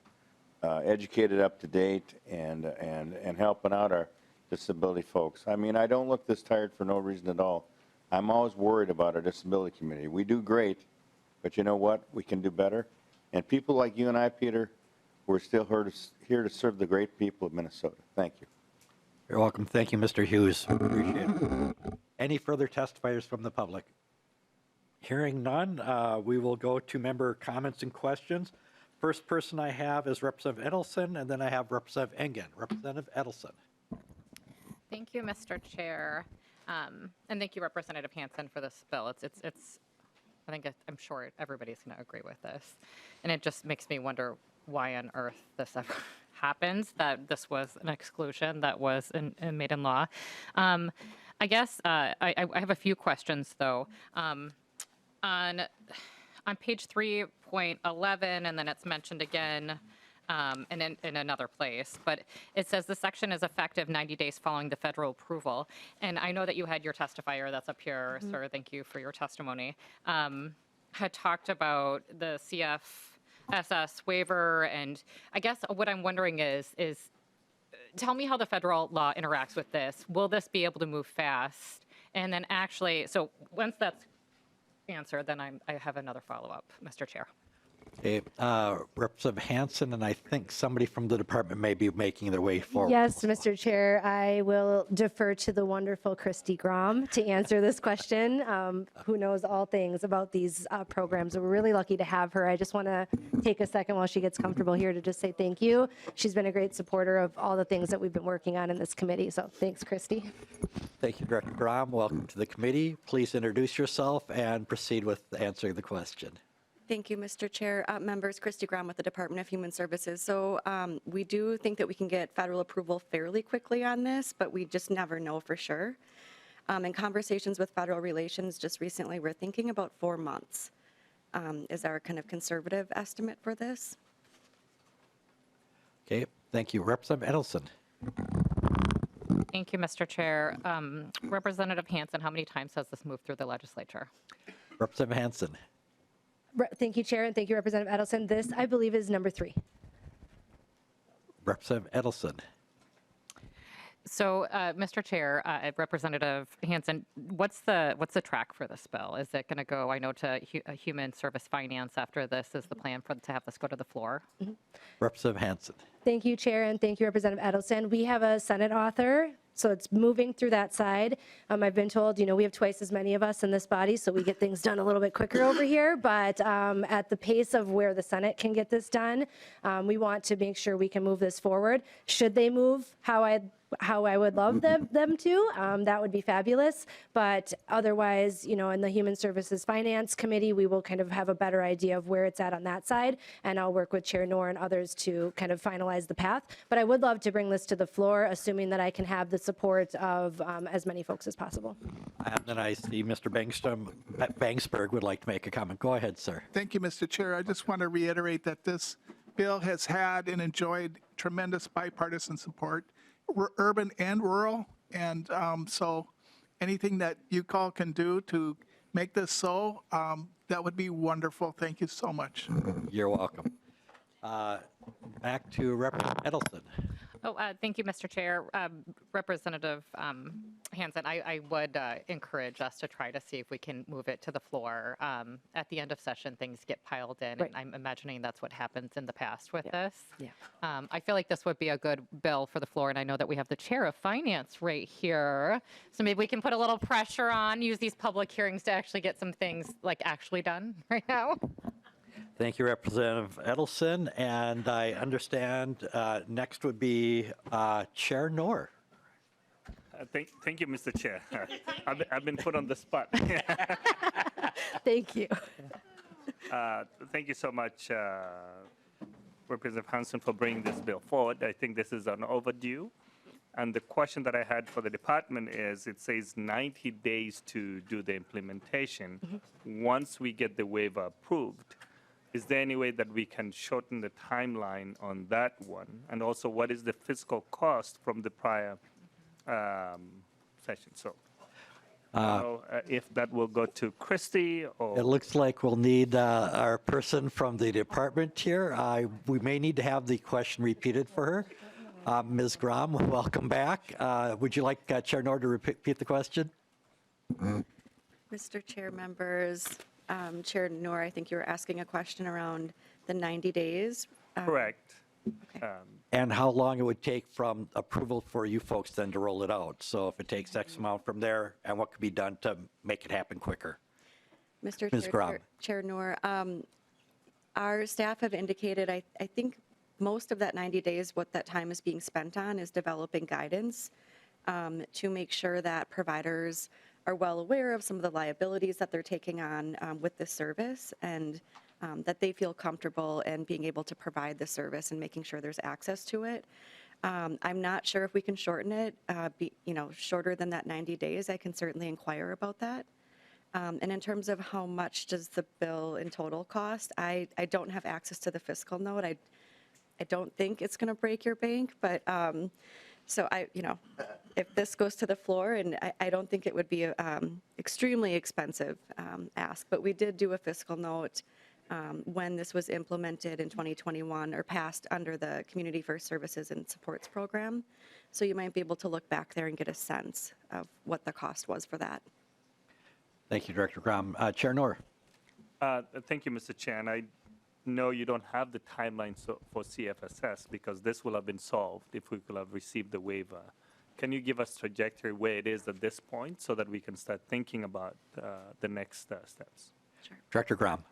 educated, up to date, and helping out our disability folks. I mean, I don't look this tired for no reason at all. I'm always worried about our disability community. We do great, but you know what? We can do better. And people like you and I, Peter, we're still here to serve the great people of Minnesota. Thank you. You're welcome. Thank you, Mr. Hughes. Appreciate it. Any further testifiers from the public? Hearing none, we will go to member comments and questions. First person I have is Representative Edelson, and then I have Representative Engen. Representative Edelson. Thank you, Mr. Chair. And thank you, Representative Hanson, for this bill. I'm sure everybody's going to agree with this. And it just makes me wonder why on earth this ever happens, that this was an exclusion that was made in law. I guess I have a few questions, though. On page 3.11, and then it's mentioned again in another place, but it says the section is effective 90 days following the federal approval. And I know that you had your testifier that's up here, sir, thank you for your testimony, had talked about the CFSS waiver. And I guess what I'm wondering is tell me how the federal law interacts with this. Will this be able to move fast? And then actually, so once that's answered, then I have another follow-up, Mr. Chair. Okay, Representative Hanson, and I think somebody from the department may be making their way forward. Yes, Mr. Chair, I will defer to the wonderful Christy Grom to answer this question, who knows all things about these programs. We're really lucky to have her. I just want to take a second while she gets comfortable here to just say thank you. She's been a great supporter of all the things that we've been working on in this committee, so thanks, Christy. Thank you, Director Grom. Welcome to the committee. Please introduce yourself and proceed with answering the question. Thank you, Mr. Chair. Members, Christy Graham with the Department of Human Services. So we do think that we can get federal approval fairly quickly on this, but we just never know for sure. In conversations with federal relations just recently, we're thinking about 4 months is our kind of conservative estimate for this. Okay, thank you. Representative Edelson. Thank you, Mr. Chair. Representative Hanson, how many times has this moved through the legislature? Representative Hanson. Thank you, Chair, and thank you, Representative Edelson. This, I believe, is number 3. Representative Edelson. So, Mr. Chair, Representative Hanson, what's the track for this bill? Is it going to go, I know, to Human Service Finance after this? Is the plan to have this go to the floor? Representative Hanson. Thank you, Chair, and thank you, Representative Edelson. We have a Senate author So it's moving through that side. I've been told, we have twice as many of us in this body, so we get things done a little bit quicker over here. But at the pace of where the Senate can get this done, we want to make sure we can move this forward. Should they move how I would love them to, that would be fabulous. But otherwise, in the Human Services Finance Committee, we will kind of have a better idea of where it's at on that side. And I'll work with Chair Knorr and others to kind of finalize the path. But I would love to bring this to the floor, assuming that I can have the support of as many folks as possible. And then I see Mr. Bangsberg would like to make a comment. Go ahead, sir. Thank you, Mr. Chair. I just want to reiterate that this bill has had and enjoyed tremendous bipartisan support, urban and rural. And so anything that you all can do to make this so, that would be wonderful. Thank you so much. You're welcome. Back to Representative Edelson. Thank you, Mr. Chair. Representative Hanson, I would encourage us to try to see if we can move it to the floor. At the end of session, things get piled in, Right. and I'm imagining that's what happens in the past with this. Yeah. I feel like this would be a good bill for the floor, and I know that we have the chair of finance right here, so maybe we can put a little pressure on, use these public hearings to actually get some things actually done right now. Thank you, Representative Edelson. And I understand next would be Chair Knorr. Thank you, Mr. Chair. I've been put on the spot. Thank you. Thank you so much, Representative Hanson, for bringing this bill forward. I think this is an overdue. And the question that I had for the department is, it says 90 days to do the implementation. Once we get the waiver approved, is there any way that we can shorten the timeline on that one? And also, what is the fiscal cost from the prior session? So, I don't know if that will go to Christie or... It looks like we'll need our person from the department here. We may need to have the question repeated for her. Ms. Grom, welcome back. Would you like Chair Knorr to repeat the question? Mr. Chair, members, Chair Knorr, I think you were asking a question around the 90 days. Correct. And how long it would take from approval for you folks then to roll it out? So if it takes X amount from there, and what could be done to make it happen quicker? Mr. Ms. Grom. Chair Knorr, our staff have indicated, I think most of that 90 days, what that time is being spent on is developing guidance to make sure that providers are well aware of some of the liabilities that they're taking on with this service, and that they feel comfortable in being able to provide the service and making sure there's access to it. I'm not sure if we can shorten it, shorter than that 90 days. I can certainly inquire about that. And in terms of how much does the bill in total cost, I don't have access to the fiscal note. I don't think it's going to break your bank, but so if this goes to the floor, and I don't think it would be extremely expensive ask, but we did do a fiscal note when this was implemented in 2021 or passed under the Community First Services and Supports Program. So you might be able to look back there and get a sense of what the cost was for that. Thank you, Director Grom. Chair Knorr. Thank you, Mr. Chair. And I know you don't have the timeline for CFSS because this will have been solved if we could have received the waiver. Can you give us trajectory where it is at this point so that we can start thinking about the next steps? Sure. Director Grom.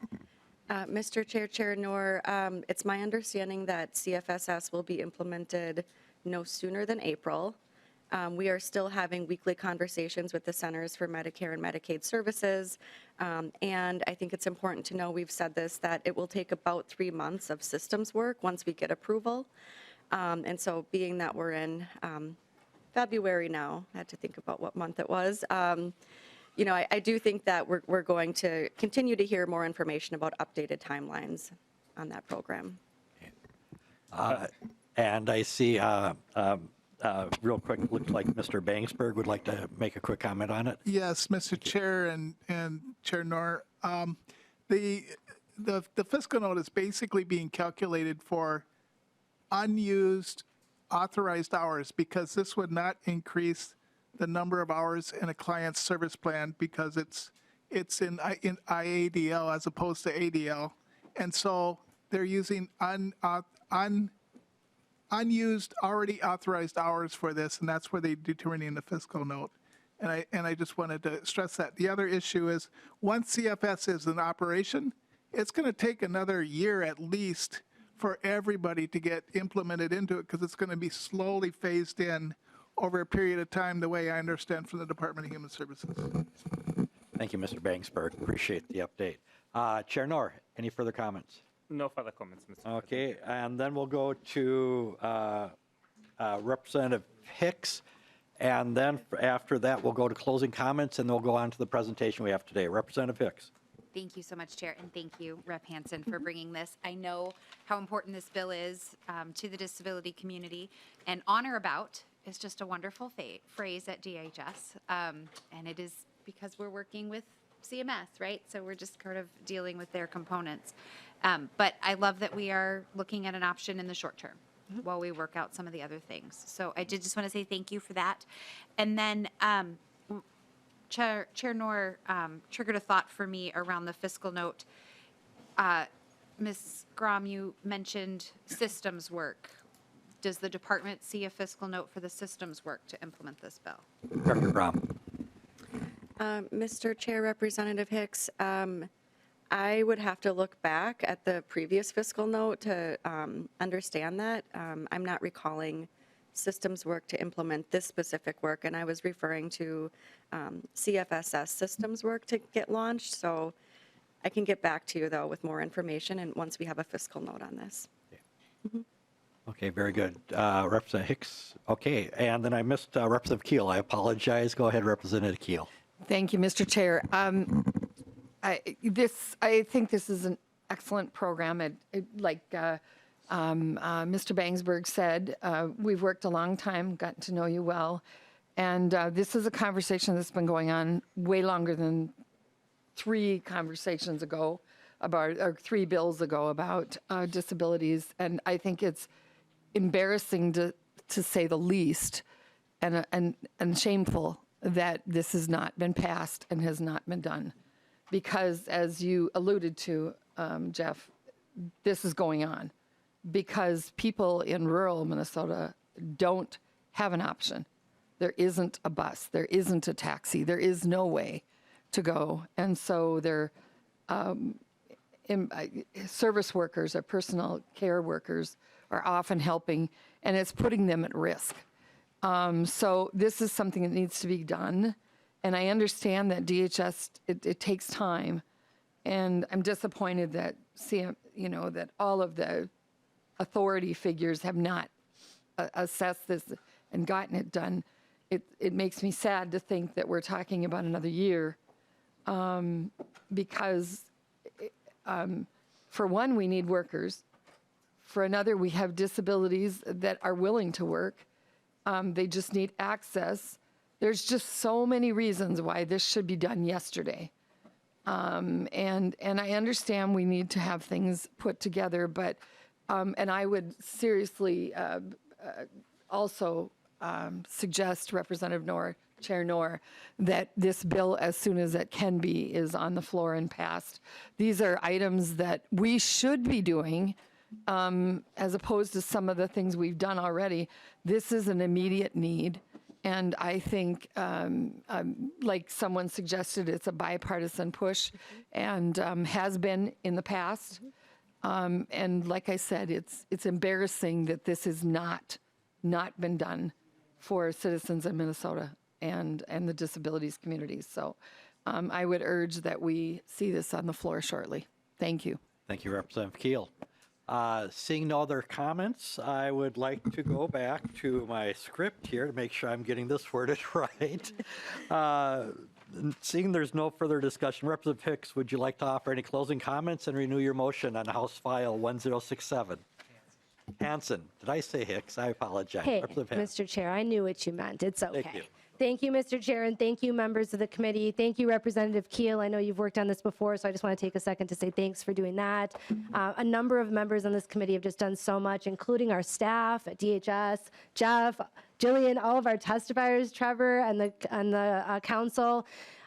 Mr. Chair, Chair Knorr, it's my understanding that CFSS will be implemented no sooner than April. We are still having weekly conversations with the Centers for Medicare and Medicaid Services. And I think it's important to know, we've said this, that it will take about 3 months of systems work once we get approval. And so being that we're in February now, I had to think about what month it was. I do think that we're going to continue to hear more information about updated timelines on that program. And I see, real quick, looks like Mr. Bangsberg would like to make a quick comment on it. Yes, Mr. Chair and Chair Knorr. The fiscal note is basically being calculated for unused authorized hours, because this would not increase the number of hours in a client's service plan because it's in IADL as opposed to ADL. And so they're using unused, already authorized hours for this, and that's where they determine the fiscal note. And I just wanted to stress that. The other issue is once CFS is in operation, it's going to take another year at least for everybody to get implemented into it because it's going to be slowly phased in over a period of time, the way I understand from the Department of Human Services. Thank you, Mr. Bangsberg. Appreciate the update. Chair Knorr, any further comments? No further comments, Mr. President. Okay, and then we'll go to Representative Hicks, and then after that, we'll go to closing comments, and then we'll go on to the presentation we have today. Representative Hicks. Thank you so much, Chair, and thank you, Rep. Hanson, for bringing this. I know how important this bill is to the disability community, and on or about is just a wonderful phrase at DHS, and it is because we're working with CMS, right? So we're just kind of dealing with their components. But I love that we are looking at an option in the short term while we work out some of the other things. So I did just want to say thank you for that. And then Chair Knorr triggered a thought for me around the fiscal note. Ms. Grom, you mentioned systems work. Does the department see a fiscal note for the systems work to implement this bill? Director Grom. Mr. Chair, Representative Hicks, I would have to look back at the previous fiscal note to understand that. I'm not recalling systems work to implement this specific work, and I was referring to CFSS systems work to get launched. So I can get back to you, though, with more information and once we have a fiscal note on this. Okay, very good. Representative Hicks. Okay, and then I missed Representative Keel. I apologize. Go ahead, Representative Keel. Thank you, Mr. Chair. I think this is an excellent program. Like Mr. Bangsberg said, we've worked a long time, gotten to know you well, and this is a conversation that's been going on way longer than 3 conversations ago about, or 3 bills ago about disabilities, and I think it's embarrassing to say the least, and shameful that this has not been passed and has not been done. Because as you alluded to, Jeff, this is going on because people in rural Minnesota don't have an option. There isn't a bus, there isn't a taxi, there is no way to go. And so their service workers or personal care workers are often helping, and it's putting them at risk. So this is something that needs to be done. And I understand that DHS, it takes time. And I'm disappointed that that all of the authority figures have not assessed this and gotten it done. It makes me sad to think that we're talking about another year because for one, we need workers. For another, we have disabilities that are willing to work. They just need access. There's just so many reasons why this should be done yesterday. And I understand we need to have things put together, but, and I would seriously also suggest, Representative Knorr, Chair Knorr, that this bill, as soon as it can be, is on the floor and passed. These are items that we should be doing, as opposed to some of the things we've done already. This is an immediate need. And I think, like someone suggested, it's a bipartisan push and has been in the past. And like I said, it's embarrassing that this has not been done for citizens in Minnesota and the disabilities communities. So I would urge that we see this on the floor shortly. Thank you. Thank you, Representative Keel. Seeing no other comments, I would like to go back to my script here to make sure I'm getting this worded right. Seeing there's no further discussion, Representative Hicks, would you like to offer any closing comments and renew your motion on House File 1067? Hanson, did I say Hicks? I apologize. Hey, Representative Hanson. Mr. Chair, I knew what you meant. It's okay. Thank you. Thank you, Mr. Chair, and thank you, members of the committee. Thank you, Representative Keel. I know you've worked on this before, so I just want to take a second to say thanks for doing that. A number of members on this committee have just done so much, including our staff at DHS, Jeff, Jillian, all of our testifiers, Trevor, and the council.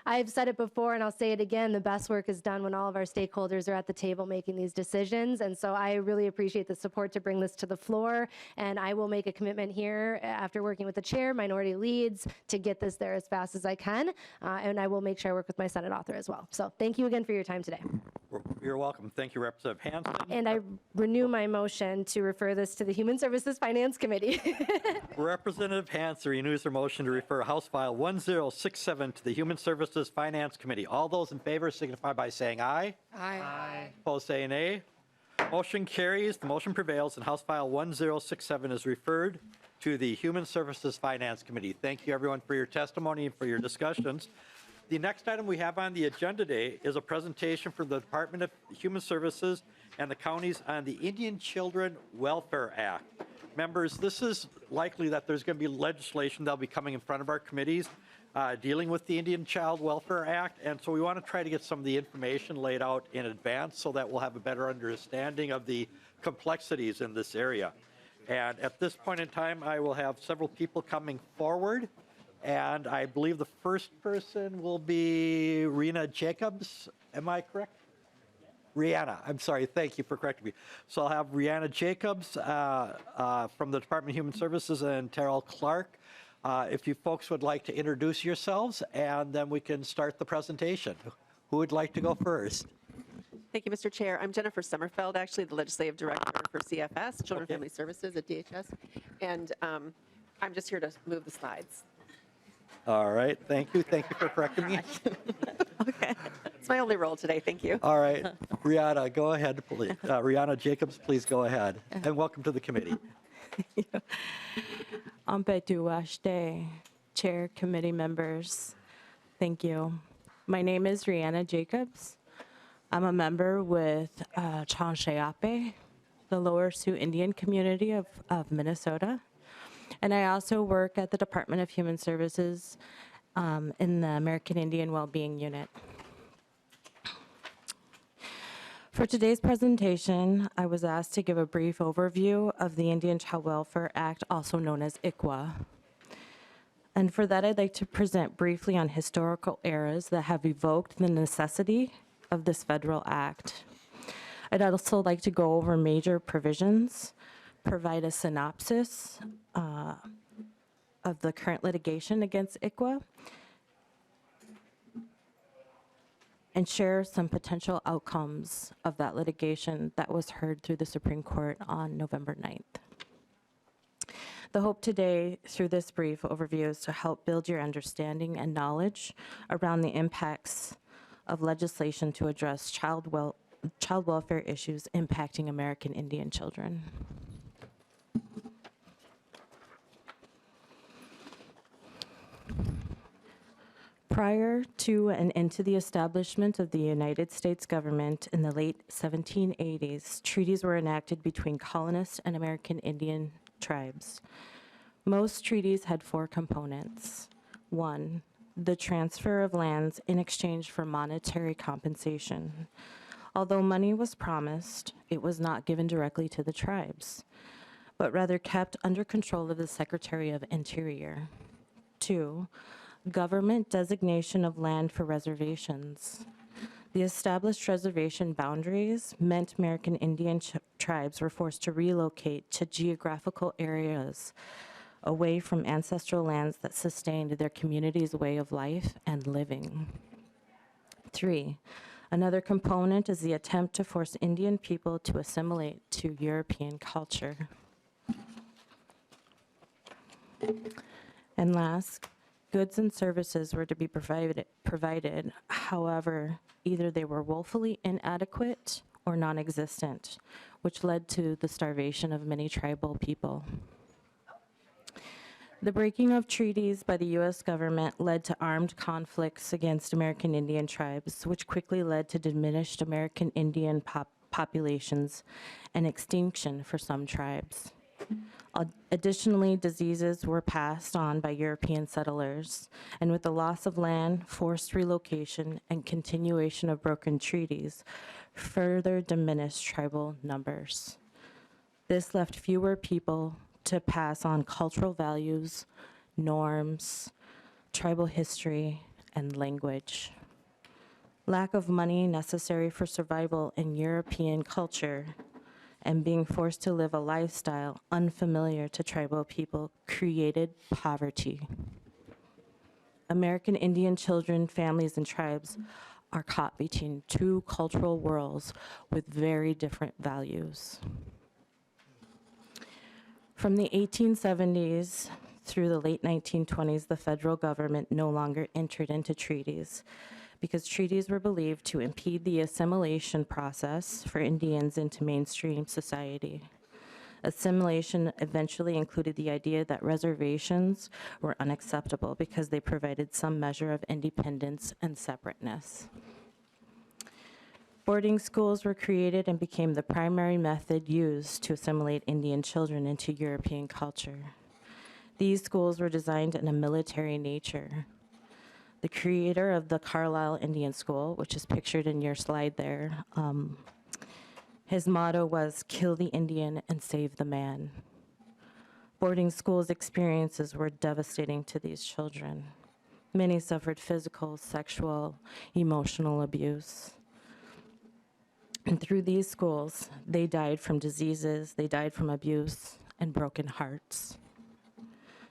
I've said it before and I'll say it again, the best work is done when all of our stakeholders are at the table making these decisions. And so I really appreciate the support to bring this to the floor. And I will make a commitment here after working with the chair, minority leads, to get this there as fast as I can. And I will make sure I work with my Senate author as well. So thank you again for your time today. You're welcome. Thank you, Representative Hanson. And I renew my motion to refer this to the Human Services Finance Committee. Representative Hanson renews her motion to refer House File 1067 to the Human Services Finance Committee. All those in favor signify by saying aye. Aye. Opposed, say nay. Motion carries. The motion prevails, and House File 1067 is referred to the Human Services Finance Committee. Thank you, everyone, for your testimony and for your discussions. The next item we have on the agenda today is a presentation from the Department of Human Services and the counties on the Indian Children Welfare Act. Members, this is likely that there's going to be legislation that'll be coming in front of our committees dealing with the Indian Child Welfare Act, and so we want to try to get some of the information laid out in advance so that we'll have a better understanding of the complexities in this area. And at this point in time, I will have several people coming forward. And I believe the first person will be Rena Jacobs. Am I correct? Rihanna. I'm sorry. Thank you for correcting me. So I'll have Rihanna Jacobs from the Department of Human Services and Terrell Clark. If you folks would like to introduce yourselves, and then we can start the presentation. Who would like to go first? Thank you, Mr. Chair. I'm Jennifer Sommerfeld, actually the Legislative Director for CFS, Children and Family Services at DHS. And I'm just here to move the slides. All right, thank you. Thank you for correcting me. Okay. It's my only role today. Thank you. All right, Rihanna, go ahead, please. Rihanna Jacobs, please go ahead. And welcome to the committee. Ampetuashte, Chair, committee members. Thank you. My name is Rihanna Jacobs. I'm a member with Chanshayape, the Lower Sioux Indian community of Minnesota. And I also work at the Department of Human Services in the American Indian Wellbeing Unit. For today's presentation, I was asked to give a brief overview of the Indian Child Welfare Act, also known as ICWA. And for that, I'd like to present briefly on historical eras that have evoked the necessity of this federal act. I'd also like to go over major provisions, provide a synopsis of the current litigation against ICWA, and share some potential outcomes of that litigation that was heard through the Supreme Court on November 9th. The hope today through this brief overview is to help build your understanding and knowledge around the impacts of legislation to address child welfare issues impacting American Indian children. Prior to and into the establishment of the United States government in the late 1780s, treaties were enacted between colonists and American Indian tribes. Most treaties had four components. One, the transfer of lands in exchange for monetary compensation. Although money was promised, it was not given directly to the tribes, but rather kept under control of the Secretary of Interior. Two, government designation of land for reservations. The established reservation boundaries meant American Indian tribes were forced to relocate to geographical areas away from ancestral lands that sustained their community's way of life and living. Three, another component is the attempt to force Indian people to assimilate to European culture. And last, goods and services were to be provided. However, either they were woefully inadequate or non-existent, which led to the starvation of many tribal people. The breaking of treaties by the U.S. government led to armed conflicts against American Indian tribes, which quickly led to diminished American Indian populations and extinction for some tribes. Additionally, diseases were passed on by European settlers, and with the loss of land, forced relocation, and continuation of broken treaties, further diminished tribal numbers. This left fewer people to pass on cultural values, norms, tribal history, and language. Lack of money necessary for survival in European culture and being forced to live a lifestyle unfamiliar to tribal people created poverty. American Indian children, families, and tribes are caught between two cultural worlds with very different values. From the 1870s through the late 1920s, the federal government no longer entered into treaties because treaties were believed to impede the assimilation process for Indians into mainstream society. Assimilation eventually included the idea that reservations were unacceptable because they provided some measure of independence and separateness. Boarding schools were created and became the primary method used to assimilate Indian children into European culture. These schools were designed in a military nature. The creator of the Carlisle Indian School, which is pictured in your slide there, his motto was, "Kill the Indian and save the man." Boarding schools experiences were devastating to these children. Many suffered physical, sexual, emotional abuse. And through these schools, they died from diseases, they died from abuse, and broken hearts.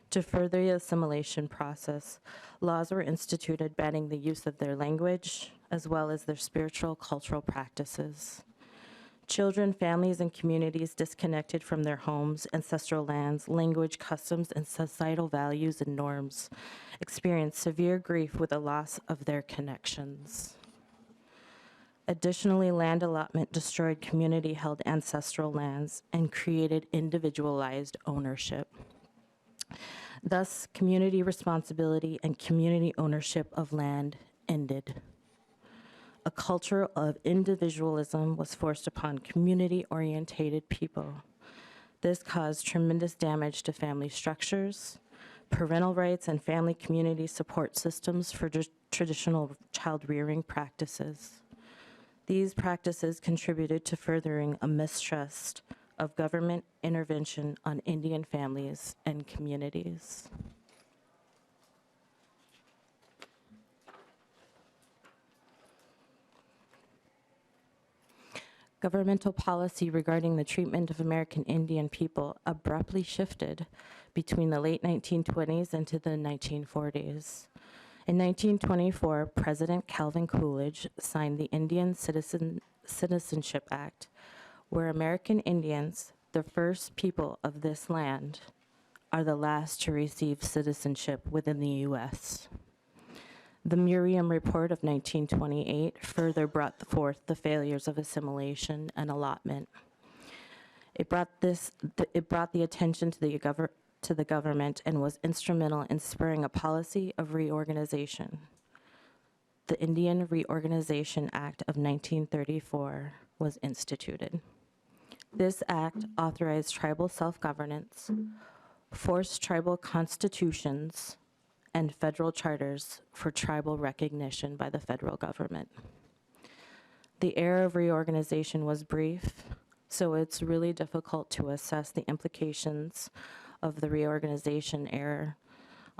To further the assimilation process, laws were instituted banning the use of their language, as well as their spiritual, cultural practices. Children, families, and communities disconnected from their homes, ancestral lands, language, customs, and societal values and norms experienced severe grief with the loss of their connections. Additionally, land allotment destroyed community-held ancestral lands and created individualized ownership. Thus, community responsibility and community ownership of land ended. A culture of individualism was forced upon community-orientated people. This caused tremendous damage to family structures, parental rights, and family community support systems for traditional child rearing practices. These practices contributed to furthering a mistrust of government intervention on Indian families and communities. Governmental policy regarding the treatment of American Indian people abruptly shifted between the late 1920s into the 1940s. In 1924, President Calvin Coolidge signed the Indian Citizenship Act, where American Indians, the first people of this land, are the last to receive citizenship within the U.S. The Miriam Report of 1928 further brought forth the failures of assimilation and allotment. It brought the attention to the government and was instrumental in spurring a policy of reorganization. The Indian Reorganization Act of 1934 was instituted. This act authorized tribal self-governance, forced tribal constitutions, and federal charters for tribal recognition by the federal government. The era of reorganization was brief, so it's really difficult to assess the implications of the reorganization era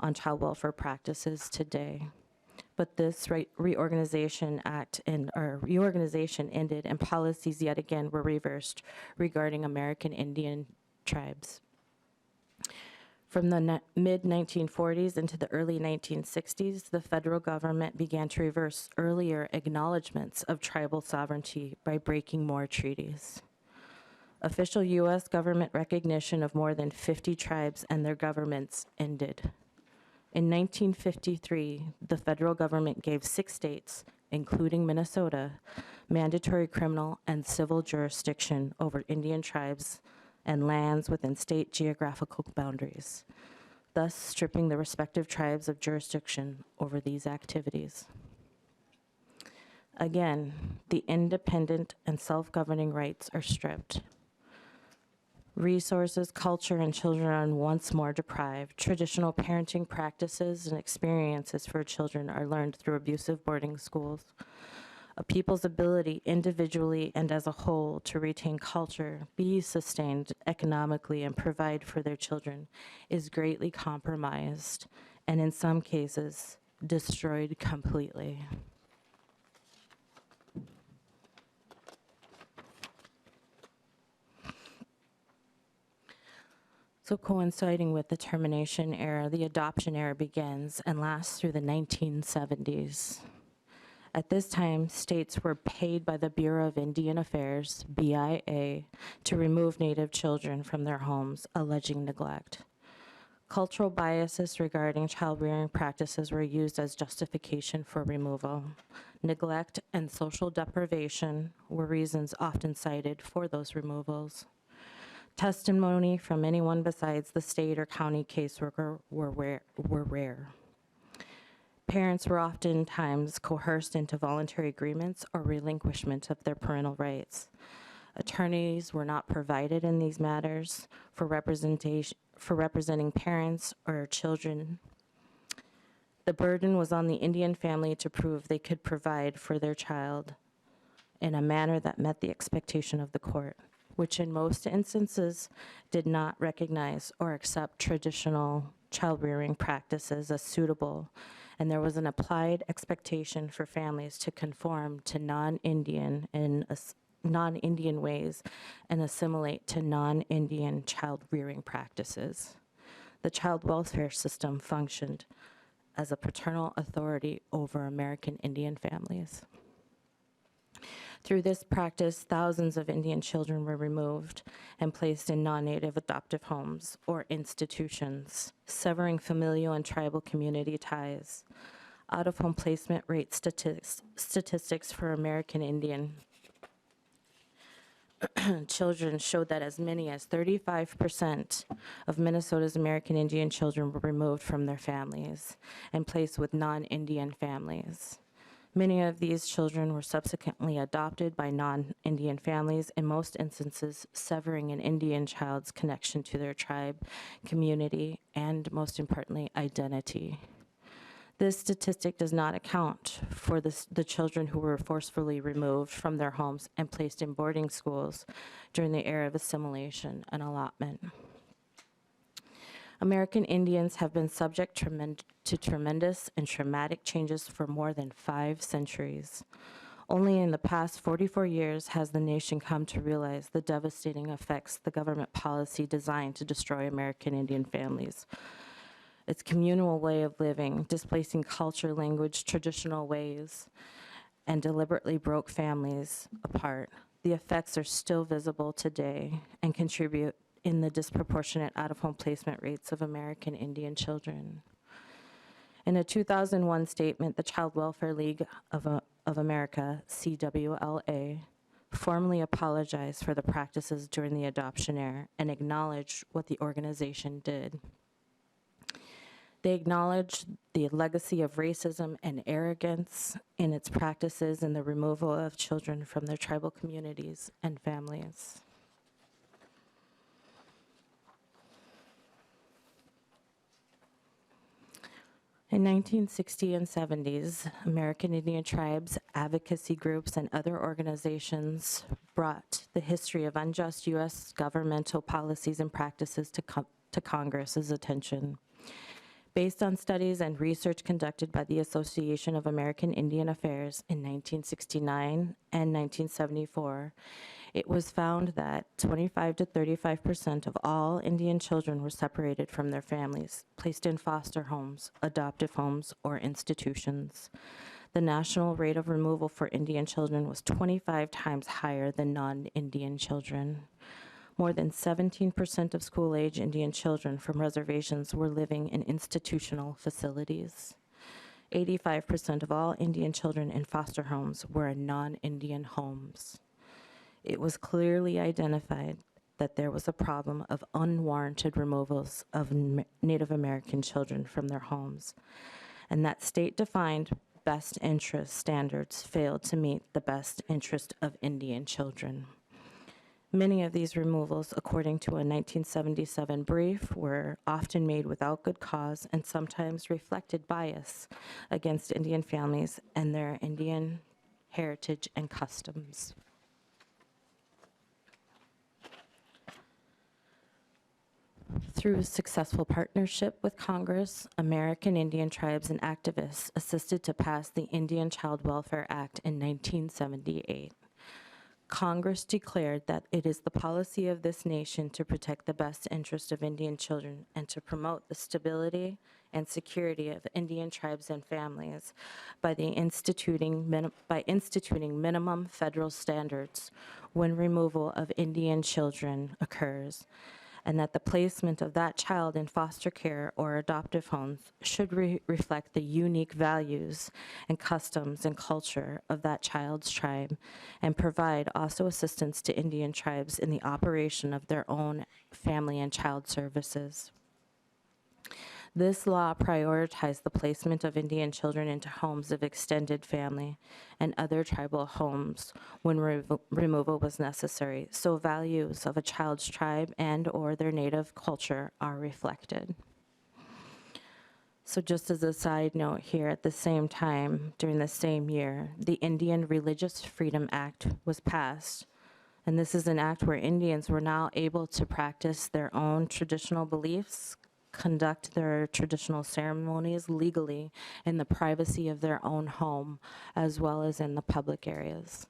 on child welfare practices today. But this reorganization ended and policies yet again were reversed regarding American Indian tribes. From the mid-1940s into the early 1960s, the federal government began to reverse earlier acknowledgments of tribal sovereignty by breaking more treaties. Official U.S. government recognition of more than 50 tribes and their governments ended. In 1953, the federal government gave 6 states, including Minnesota, mandatory criminal and civil jurisdiction over Indian tribes and lands within state geographical boundaries, thus stripping the respective tribes of jurisdiction over these activities. Again, the independent and self-governing rights are stripped. Resources, culture, and children are once more deprived. Traditional parenting practices and experiences for children are learned through abusive boarding schools. A people's ability individually and as a whole to retain culture, be sustained economically, and provide for their children is greatly compromised, and in some cases, destroyed completely. So coinciding with the termination era, the adoption era begins and lasts through the 1970s. At this time, states were paid by the Bureau of Indian Affairs, BIA, to remove Native children from their homes, alleging neglect. Cultural biases regarding child-rearing practices were used as justification for removal. Neglect and social deprivation were reasons often cited for those removals. Testimony from anyone besides the state or county caseworker were rare. Parents were oftentimes coerced into voluntary agreements or relinquishment of their parental rights. Attorneys were not provided in these matters for representing parents or children. The burden was on the Indian family to prove they could provide for their child in a manner that met the expectation of the court, which in most instances did not recognize or accept traditional child-rearing practices as suitable, and there was an applied expectation for families to conform to non-Indian ways and assimilate to non-Indian child-rearing practices. The child welfare system functioned as a paternal authority over American Indian families. Through this practice, thousands of Indian children were removed and placed in non-native adoptive homes or institutions, severing familial and tribal community ties. Out-of-home placement rate statistics for American Indian children showed that as many as 35% of Minnesota's American Indian children were removed from their families and placed with non-Indian families. Many of these children were subsequently adopted by non-Indian families, in most instances severing an Indian child's connection to their tribe, community, and most importantly, identity. This statistic does not account for the children who were forcefully removed from their homes and placed in boarding schools during the era of assimilation and allotment. American Indians have been subject to tremendous and traumatic changes for more than 5 centuries. Only in the past 44 years has the nation come to realize the devastating effects the government policy designed to destroy American Indian families. Its communal way of living, displacing culture, language, traditional ways, and deliberately broke families apart. The effects are still visible today and contribute in the disproportionate out-of-home placement rates of American Indian children. In a 2001 statement, the Child Welfare League of America, CWLA, formally apologized for the practices during the adoption era and acknowledged what the organization did. They acknowledged the legacy of racism and arrogance in its practices and the removal of children from their tribal communities and families. In 1960 and 70s, American Indian tribes, advocacy groups, and other organizations brought the history of unjust U.S. governmental policies and practices to Congress's attention. Based on studies and research conducted by the Association of American Indian Affairs in 1969 and 1974, it was found that 25 to 35% of all Indian children were separated from their families, placed in foster homes, adoptive homes, or institutions. The national rate of removal for Indian children was 25 times higher than non-Indian children. More than 17% of school-age Indian children from reservations were living in institutional facilities. 85% of all Indian children in foster homes were in non-Indian homes. It was clearly identified that there was a problem of unwarranted removals of Native American children from their homes, and that state-defined best interest standards failed to meet the best interest of Indian children. Many of these removals, according to a 1977 brief, were often made without good cause and sometimes reflected bias against Indian families and their Indian heritage and customs. Through successful partnership with Congress, American Indian tribes and activists assisted to pass the Indian Child Welfare Act in 1978. Congress declared that it is the policy of this nation to protect the best interest of Indian children and to promote the stability and security of Indian tribes and families by instituting minimum federal standards when removal of Indian children occurs, and that the placement of that child in foster care or adoptive homes should reflect the unique values and customs and culture of that child's tribe, and provide also assistance to Indian tribes in the operation of their own family and child services. This law prioritized the placement of Indian children into homes of extended family and other tribal homes when removal was necessary, so values of a child's tribe and/or their native culture are reflected. So just as a side note here, at the same time, during the same year, the Indian Religious Freedom Act was passed. And this is an act where Indians were now able to practice their own traditional beliefs, conduct their traditional ceremonies legally in the privacy of their own home, as well as in the public areas.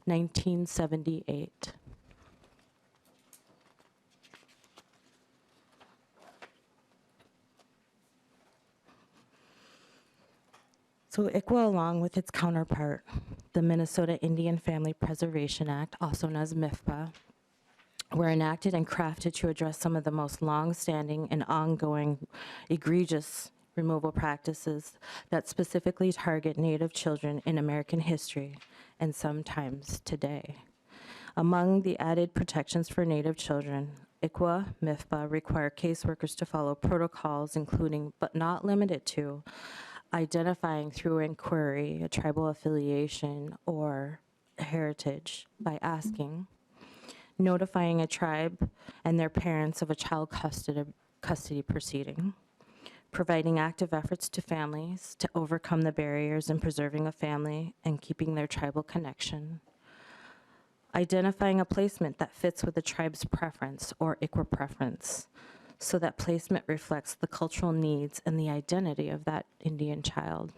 1978. So ICWA, along with its counterpart, the Minnesota Indian Family Preservation Act, also known as MIFPA, were enacted and crafted to address some of the most long-standing and ongoing egregious removal practices that specifically target Native children in American history and sometimes today. Among the added protections for Native children, ICWA, MIFPA require caseworkers to follow protocols including, but not limited to, identifying through inquiry a tribal affiliation or heritage by asking, notifying a tribe and their parents of a child custody proceeding, providing active efforts to families to overcome the barriers in preserving a family and keeping their tribal connection, identifying a placement that fits with the tribe's preference or ICWA preference, so that placement reflects the cultural needs and the identity of that Indian child,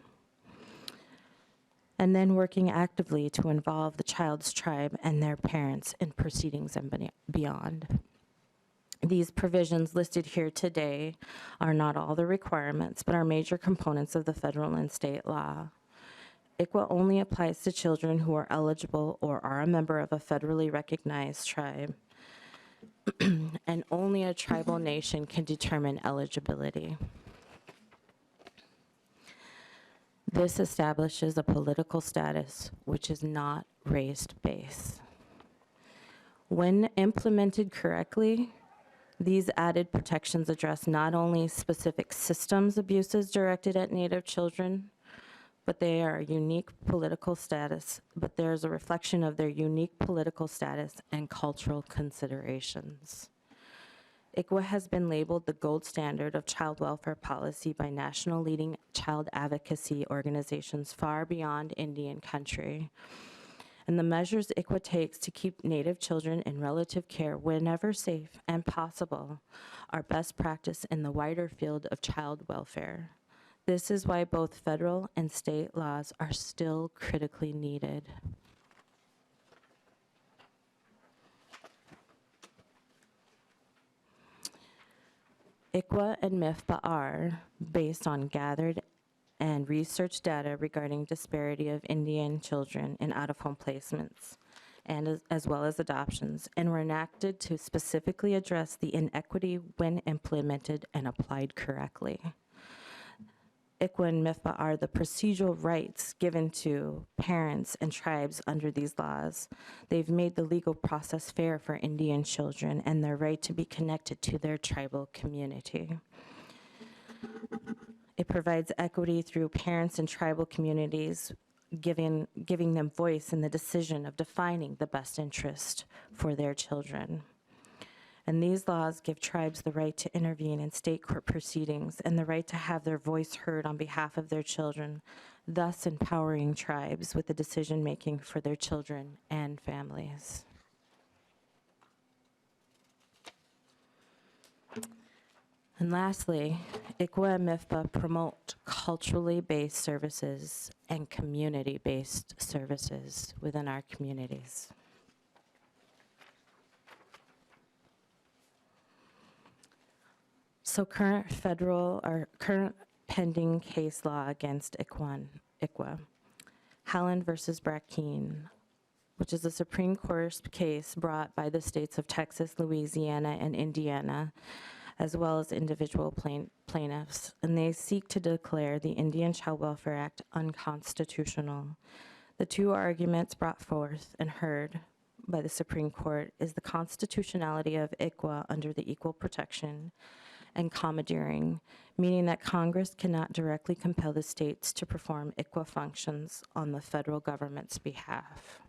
and then working actively to involve the child's tribe and their parents in proceedings and beyond. These provisions listed here today are not all the requirements, but are major components of the federal and state law. ICWA only applies to children who are eligible or are a member of a federally recognized tribe, and only a tribal nation can determine eligibility. This establishes a political status which is not race-based. When implemented correctly, these added protections address not only specific systems abuses directed at Native children, but they are a unique political status, but there's a reflection of their unique political status and cultural considerations. ICWA has been labeled the gold standard of child welfare policy by national leading child advocacy organizations far beyond Indian country. And the measures ICWA takes to keep Native children in relative care whenever safe and possible are best practice in the wider field of child welfare. This is why both federal and state laws are still critically needed. ICWA and MIFPA are based on gathered and research data regarding disparity of Indian children in out-of-home placements, and as well as adoptions, and were enacted to specifically address the inequity when implemented and applied correctly. ICWA and MIFPA are the procedural rights given to parents and tribes under these laws. They've made the legal process fair for Indian children and their right to be connected to their tribal community. It provides equity through parents and tribal communities, giving them voice in the decision of defining the best interest for their children. And these laws give tribes the right to intervene in state court proceedings and the right to have their voice heard on behalf of their children, thus empowering tribes with the decision-making for their children and families. And lastly, ICWA and MIFPA promote culturally based services and community-based services within our communities. So current pending case law against ICWA, Howland versus Brackeen, which is a Supreme Court case brought by the states of Texas, Louisiana, and Indiana, as well as individual plaintiffs, and they seek to declare the Indian Child Welfare Act unconstitutional. The two arguments brought forth and heard by the Supreme Court is the constitutionality of ICWA under the Equal Protection and commandeering, meaning that Congress cannot directly compel the states to perform ICWA functions on the federal government's behalf.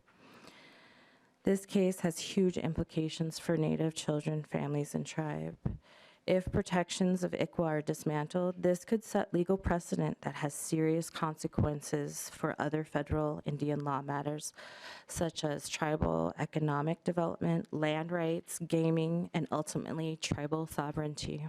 This case has huge implications for Native children, families, and tribe. If protections of ICWA are dismantled, this could set legal precedent that has serious consequences for other federal Indian law matters, such as tribal economic development, land rights, gaming, and ultimately tribal sovereignty.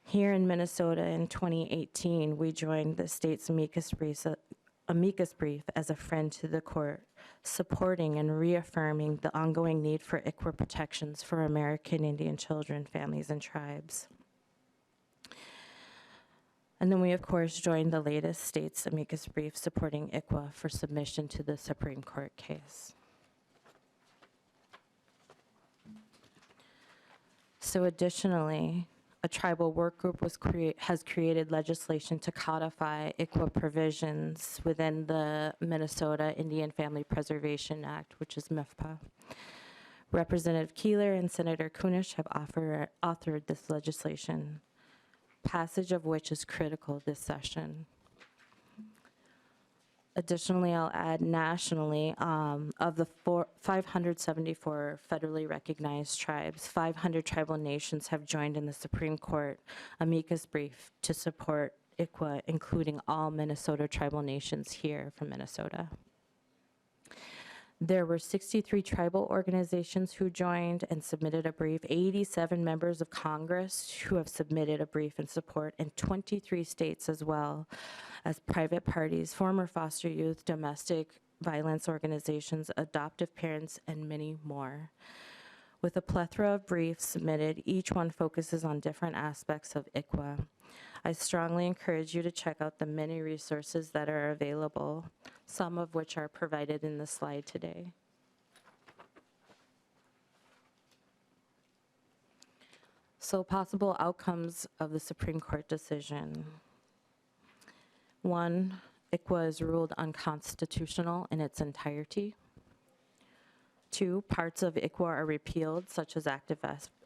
Here in Minnesota in 2018, we joined the state's amicus brief as a friend to the court, supporting and reaffirming the ongoing need for ICWA protections for American Indian children, families, and tribes. And then we, of course, joined the latest state's amicus brief supporting ICWA for submission to the Supreme Court case. So additionally, a tribal work group has created legislation to codify ICWA provisions within the Minnesota Indian Family Preservation Act, which is MIFPA. Representative Keeler and Senator Kunish have authored this legislation, passage of which is critical this session. Additionally, I'll add nationally, of the 574 federally recognized tribes, 500 tribal nations have joined in the Supreme Court amicus brief to support ICWA, including all Minnesota tribal nations here from Minnesota. There were 63 tribal organizations who joined and submitted a brief, 87 members of Congress who have submitted a brief in support, and 23 states as well as private parties, former foster youth, domestic violence organizations, adoptive parents, and many more. With a plethora of briefs submitted, each one focuses on different aspects of ICWA. I strongly encourage you to check out the many resources that are available, some of which are provided in the slide today. So possible outcomes of the Supreme Court decision. 1, ICWA is ruled unconstitutional in its entirety. 2, parts of ICWA are repealed, such as active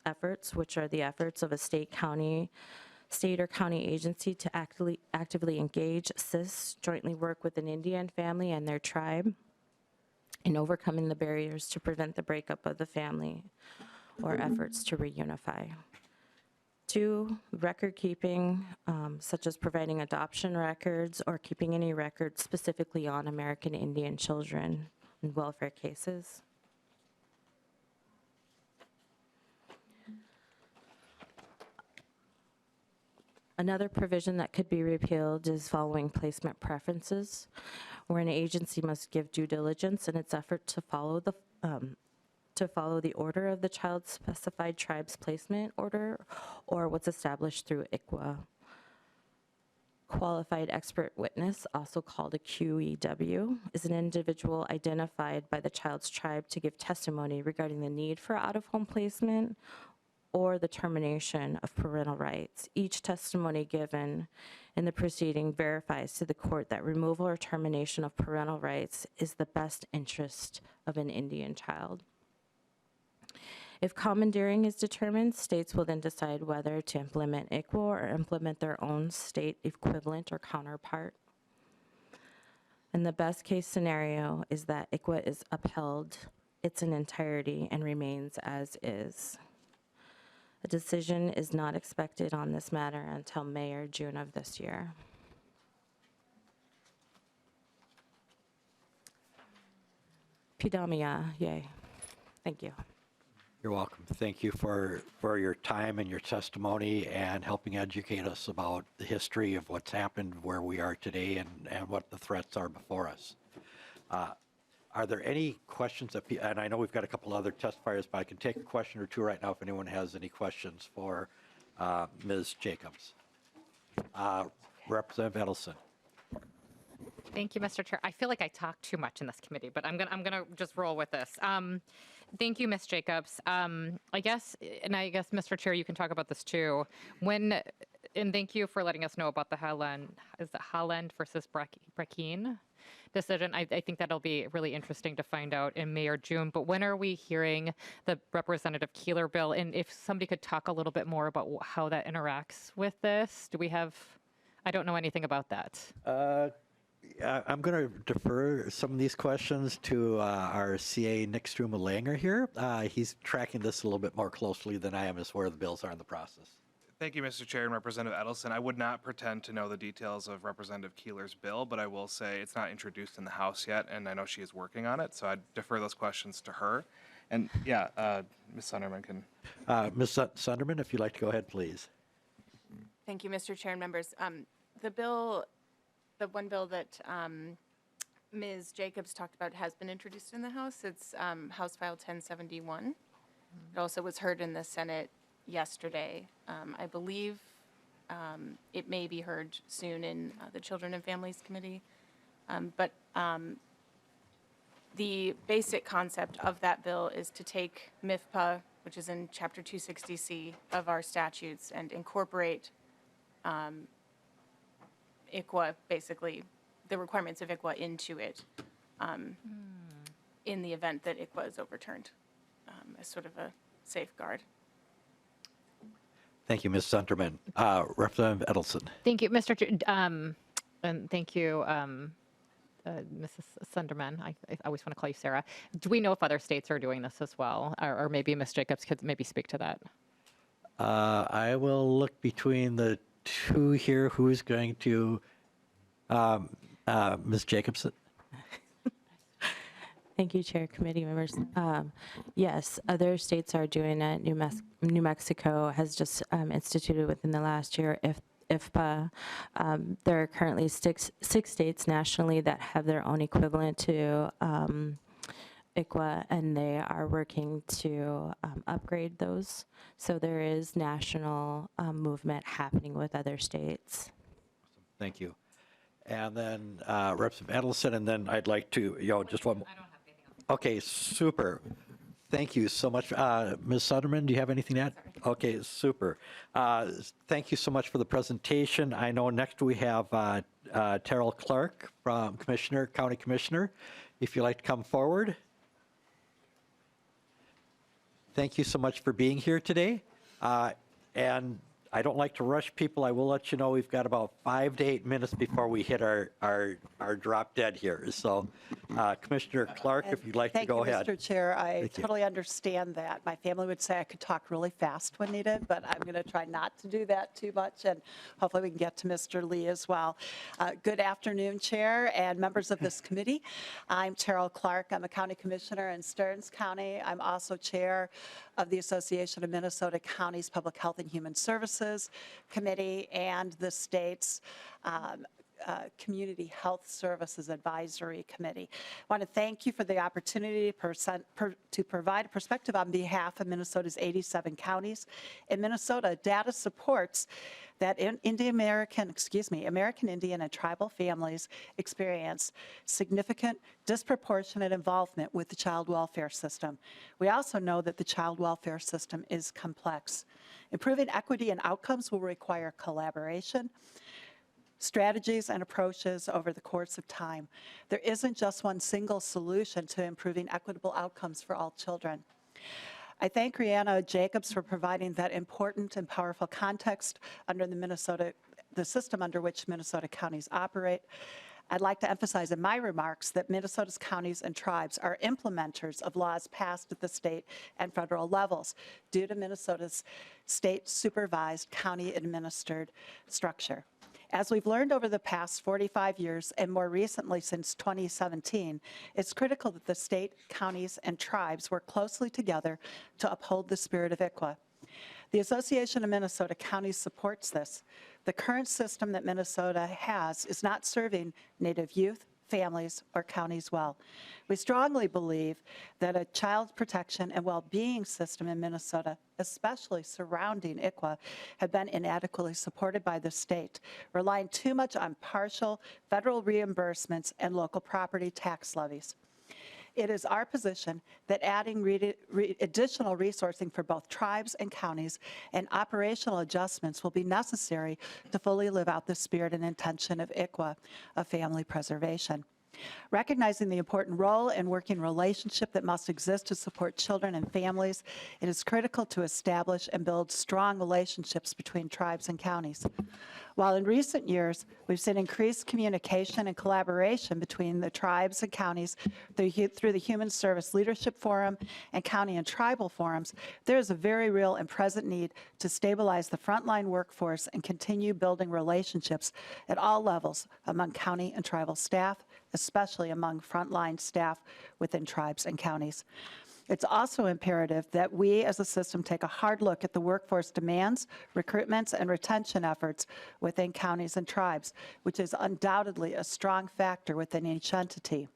efforts, which are the efforts of a state or county agency to actively engage, assist, jointly work with an Indian family and their tribe in overcoming the barriers to prevent the breakup of the family or efforts to reunify. 2, record keeping, such as providing adoption records or keeping any records specifically on American Indian children in welfare cases. Another provision that could be repealed is following placement preferences, where an agency must give due diligence in its effort to follow the order of the child's specified tribe's placement order or what's established through ICWA. Qualified expert witness, also called a QEW, is an individual identified by the child's tribe to give testimony regarding the need for out-of-home placement or the termination of parental rights. Each testimony given in the proceeding verifies to the court that removal or termination of parental rights is the best interest of an Indian child. If commandeering is determined, states will then decide whether to implement ICWA or implement their own state equivalent or counterpart. And the best case scenario is that ICWA is upheld its entirety and remains as is. A decision is not expected on this matter until May or June of this year. Pidamia, yay. Thank you. You're welcome. Thank you for your time and your testimony and helping educate us about the history of what's happened, where we are today, and what the threats are before us. Are there any questions that, and I know we've got a couple other testifiers, but I can take a question or two right now if anyone has any questions for Ms. Jacobs. Representative Edelson. Thank you, Mr. Chair. I feel like I talk too much in this committee, but I'm gonna just roll with this. Thank you, Ms. Jacobs. I guess, Mr. Chair, you can talk about this too. And thank you for letting us know about the Holland versus Brekeen decision. I think that'll be really interesting to find out in May or June. But when are we hearing the Representative Keeler bill? And if somebody could talk a little bit more about how that interacts with this, I don't know anything about that. I'm going to defer some of these questions to our CA Nick Struma-Langer here. He's tracking this a little bit more closely than I am as where the bills are in the process. Thank you, Mr. Chair and Representative Edelson. I would not pretend to know the details of Representative Keeler's bill, but I will say it's not introduced in the House yet, and I know she is working on it, so I'd defer those questions to her. And yeah, Ms. Sunderman can. Ms. Sunderman, if you'd like to go ahead, please. Thank you, Mr. Chair and members. The one bill that Ms. Jacobs talked about has been introduced in the House. It's House File 1071. It also was heard in the Senate yesterday. I believe it may be heard soon in the Children and Families Committee. But the basic concept of that bill is to take MIFPA, which is in Chapter 260C of our statutes, and incorporate ICWA, basically, the requirements of ICWA into it in the event that ICWA is overturned as sort of a safeguard. Thank you, Ms. Sunderman. Representative Edelson. Thank you, Mr. Chair, and thank you, Mrs. Sunderman. I always want to call you Sarah. Do we know if other states are doing this as well? Or maybe Ms. Jacobs could maybe speak to that. I will look between the two here. Who's going to, Ms. Jacobson? Thank you, Chair, committee members. Yes, other states are doing it. New Mexico has just instituted within the last year IFPA. There are currently six states nationally that have their own equivalent to ICWA, and they are working to upgrade those. So there is national movement happening with other states. Thank you. And then Representative Edelson, and then I'd like to, just one more. I don't have anything else. Okay, super. Thank you so much. Ms. Sunderman, do you have anything to add? Sorry. Okay, super. Thank you so much for the presentation. I know next we have Terrell Clark, from County Commissioner. If you'd like to come forward. Thank you so much for being here today. And I don't like to rush people. I will let you know we've got about 5 to 8 minutes before we hit our drop dead here. So Commissioner Clark, if you'd like to go ahead. Thank you, Mr. Chair. I totally understand that. My family would say I could talk really fast when needed, but I'm going to try not to do that too much, and hopefully we can get to Mr. Lee as well. Good afternoon, Chair and members of this committee. I'm Terrell Clark. I'm a County Commissioner in Stearns County. I'm also Chair of the Association of Minnesota Counties Public Health and Human Services Committee and the state's Community Health Services Advisory Committee. I want to thank you for the opportunity to provide a perspective on behalf of Minnesota's 87 counties. In Minnesota, data supports that American Indian and tribal families experience significant disproportionate involvement with the child welfare system. We also know that the child welfare system is complex. Improving equity and outcomes will require collaboration, strategies and approaches over the course of time. There isn't just one single solution to improving equitable outcomes for all children. I thank Rihanna Jacobs for providing that important and powerful context under the system under which Minnesota counties operate. I'd like to emphasize in my remarks that Minnesota's counties and tribes are implementers of laws passed at the state and federal levels due to Minnesota's state-supervised, county-administered structure. As we've learned over the past 45 years and more recently since 2017, it's critical that the state, counties, and tribes work closely together to uphold the spirit of ICWA. The Association of Minnesota Counties supports this. The current system that Minnesota has is not serving Native youth, families, or counties well. We strongly believe that a child protection and well-being system in Minnesota, especially surrounding ICWA, have been inadequately supported by the state, relying too much on partial federal reimbursements and local property tax levies. It is our position that adding additional resourcing for both tribes and counties and operational adjustments will be necessary to fully live out the spirit and intention of ICWA, of family preservation. Recognizing the important role and working relationship that must exist to support children and families, it is critical to establish and build strong relationships between tribes and counties. While in recent years, we've seen increased communication and collaboration between the tribes and counties through the Human Service Leadership Forum and county and tribal forums, there is a very real and present need to stabilize the frontline workforce and continue building relationships at all levels among county and tribal staff, especially among frontline staff within tribes and counties. It's also imperative that we as a system take a hard look at the workforce demands, recruitments, and retention efforts within counties and tribes, which is undoubtedly a strong factor within each entity.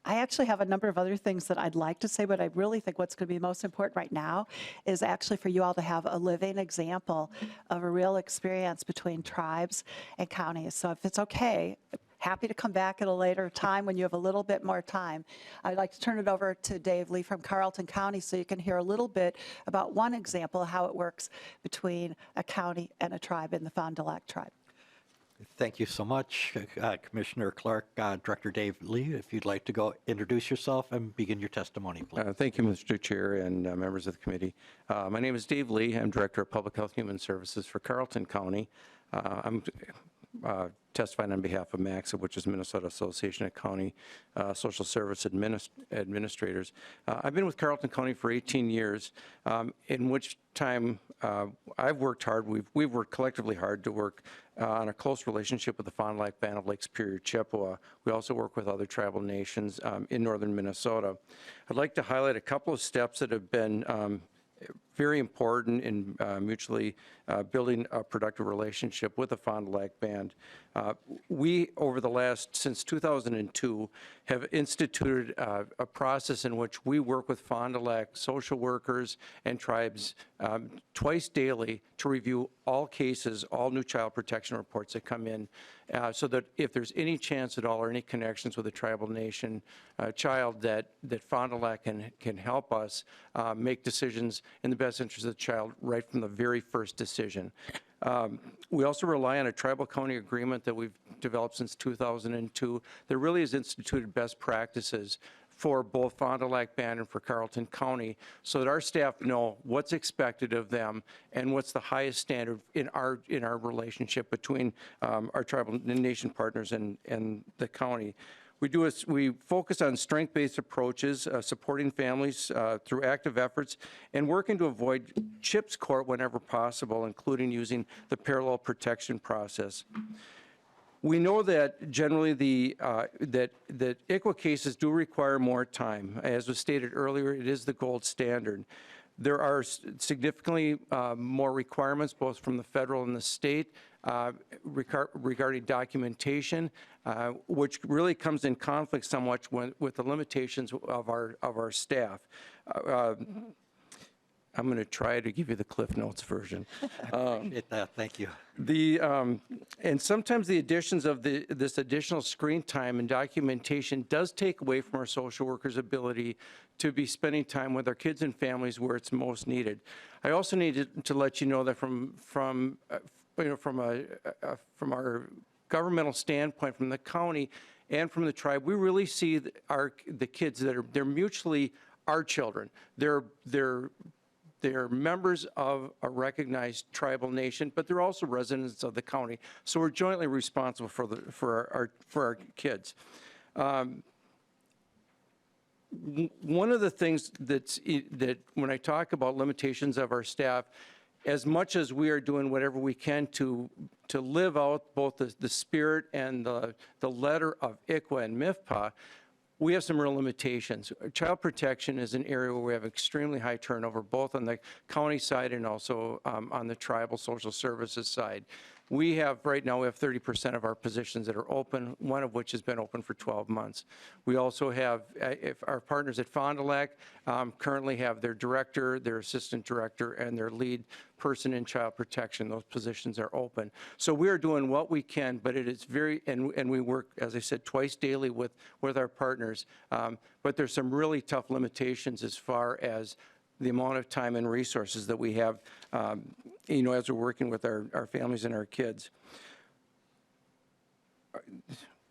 I actually have a number of other things that I'd like to say, but I really think what's going to be most important right now is actually for you all to have a living example of a real experience between tribes and counties. So if it's okay, happy to come back at a later time when you have a little bit more time. I'd like to turn it over to Dave Lee from Carleton County so you can hear a little bit about one example of how it works between a county and a tribe in the Fond du Lac tribe. Thank you so much, Commissioner Clark. Director Dave Lee, if you'd like to go introduce yourself and begin your testimony, please. Thank you, Mr. Chair and members of the committee. My name is Dave Lee. I'm Director of Public Health and Human Services for Carleton County. I'm testifying on behalf of MAXA, which is Minnesota Association of County Social Service Administrators. I've been with Carleton County for 18 years, in which time I've worked hard. We've worked collectively hard to work on a close relationship with the Fond du Lac Band of Lake Superior Chippewa. We also work with other tribal nations in northern Minnesota. I'd like to highlight a couple of steps that have been very important in mutually building a productive relationship with the Fond du Lac Band. We, over the last, since 2002, have instituted a process in which we work with Fond du Lac social workers and tribes twice daily to review all cases, all new child protection reports that come in, so that if there's any chance at all or any connections with a tribal nation child, that Fond du Lac can help us make decisions in the best interest of the child right from the very first decision. We also rely on a tribal county agreement that we've developed since 2002 that really has instituted best practices for both Fond du Lac Band and for Carleton County, so that our staff know what's expected of them and what's the highest standard in our relationship between our tribal nation partners and the county. We focus on strength-based approaches, supporting families through active efforts, and working to avoid CHIPS court whenever possible, including using the parallel protection process. We know that generally that ICWA cases do require more time. As was stated earlier, it is the gold standard. There are significantly more requirements, both from the federal and the state, regarding documentation, which really comes in conflict somewhat with the limitations of our staff. I'm going to try to give you the Cliff Notes version. Appreciate that. Thank you. And sometimes the additions of this additional screen time and documentation does take away from our social workers' ability to be spending time with our kids and families where it's most needed. I also need to let you know that from our governmental standpoint, from the county and from the tribe, we really see the kids that they're mutually our children. They're members of a recognized tribal nation, but they're also residents of the county. So we're jointly responsible for our kids. One of the things that when I talk about limitations of our staff, as much as we are doing whatever we can to live out both the spirit and the letter of ICWA and MIFPA, we have some real limitations. Child protection is an area where we have extremely high turnover, both on the county side and also on the tribal social services side. Right now, we have 30% of our positions that are open, one of which has been open for 12 months. We also have, if our partners at Fond du Lac currently have their director, their assistant director, and their lead person in child protection. Those positions are open. So we are doing what we can, but it is and we work, as I said, twice daily with our partners. But there's some really tough limitations as far as the amount of time and resources that we have, as we're working with our families and our kids.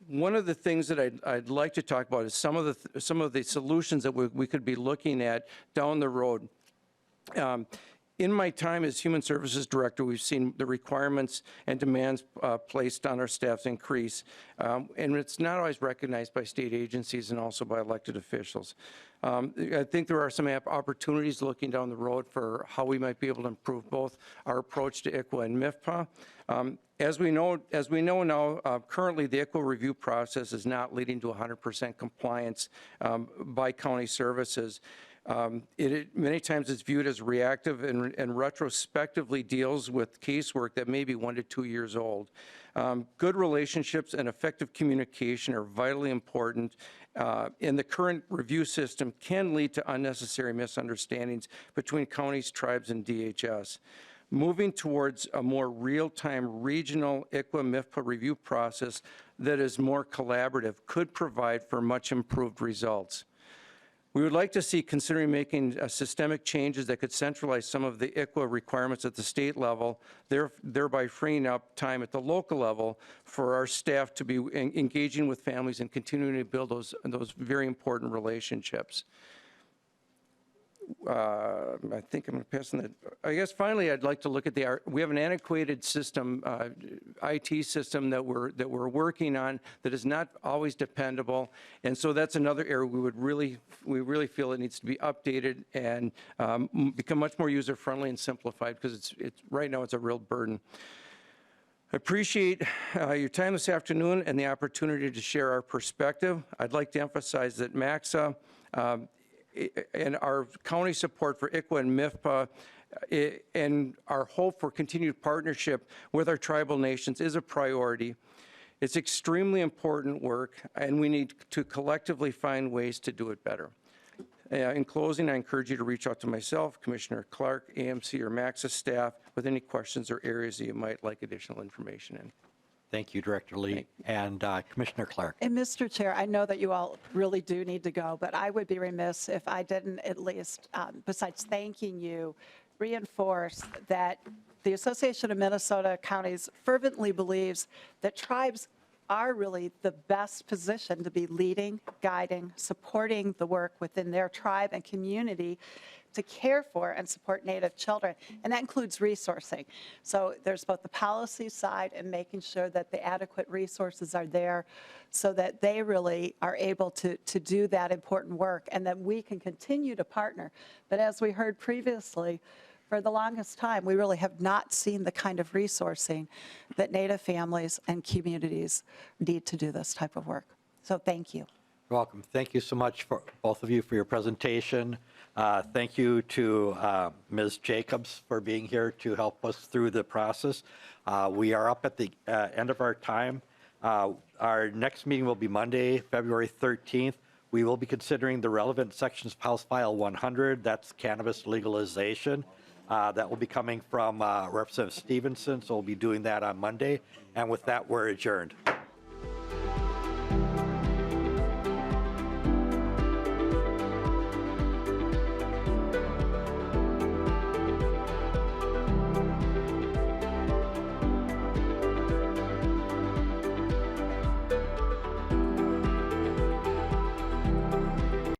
One of the things that I'd like to talk about is some of the solutions that we could be looking at down the road. In my time as Human Services Director, we've seen the requirements and demands placed on our staffs increase, and it's not always recognized by state agencies and also by elected officials. I think there are some opportunities looking down the road for how we might be able to improve both our approach to ICWA and MIFPA. As we know now, currently the ICWA review process is not leading to 100% compliance by county services. Many times it's viewed as reactive and retrospectively deals with casework that may be 1 to 2 years old. Good relationships and effective communication are vitally important, and the current review system can lead to unnecessary misunderstandings between counties, tribes, and DHS. Moving towards a more real-time regional ICWA-MIFPA review process that is more collaborative could provide for much improved results. We would like to see considering making systemic changes that could centralize some of the ICWA requirements at the state level, thereby freeing up time at the local level for our staff to be engaging with families and continuing to build those very important relationships. I think I'm passing that. I guess finally, I'd like to look at we have an antiquated system, IT system that we're working on that is not always dependable, and so that's another area we really feel it needs to be updated and become much more user friendly and simplified, because right now it's a real burden. I appreciate your time this afternoon and the opportunity to share our perspective. I'd like to emphasize that MAXA and our county support for ICWA and MIFPA and our hope for continued partnership with our tribal nations is a priority. It's extremely important work, and we need to collectively find ways to do it better. In closing, I encourage you to reach out to myself, Commissioner Clark, AMC, or MAXA staff with any questions or areas that you might like additional information in. Thank you, Director Lee. And Commissioner Clark. And Mr. Chair, I know that you all really do need to go, but I would be remiss if I didn't at least, besides thanking you, reinforce that the Association of Minnesota Counties fervently believes that tribes are really the best position to be leading, guiding, supporting the work within their tribe and community to care for and support Native children, and that includes resourcing. So there's both the policy side and making sure that the adequate resources are there so that they really are able to do that important work, and that we can continue to partner. But as we heard previously, for the longest time, we really have not seen the kind of resourcing that Native families and communities need to do this type of work. So thank you. You're welcome. Thank you so much for both of you for your presentation. Thank you to Ms. Jacobs for being here to help us through the process. We are up at the end of our time. Our next meeting will be Monday, February 13th. We will be considering the relevant sections of House File 100. That's cannabis legalization. That will be coming from Representative Stevenson, so we'll be doing that on Monday. And with that, we're adjourned.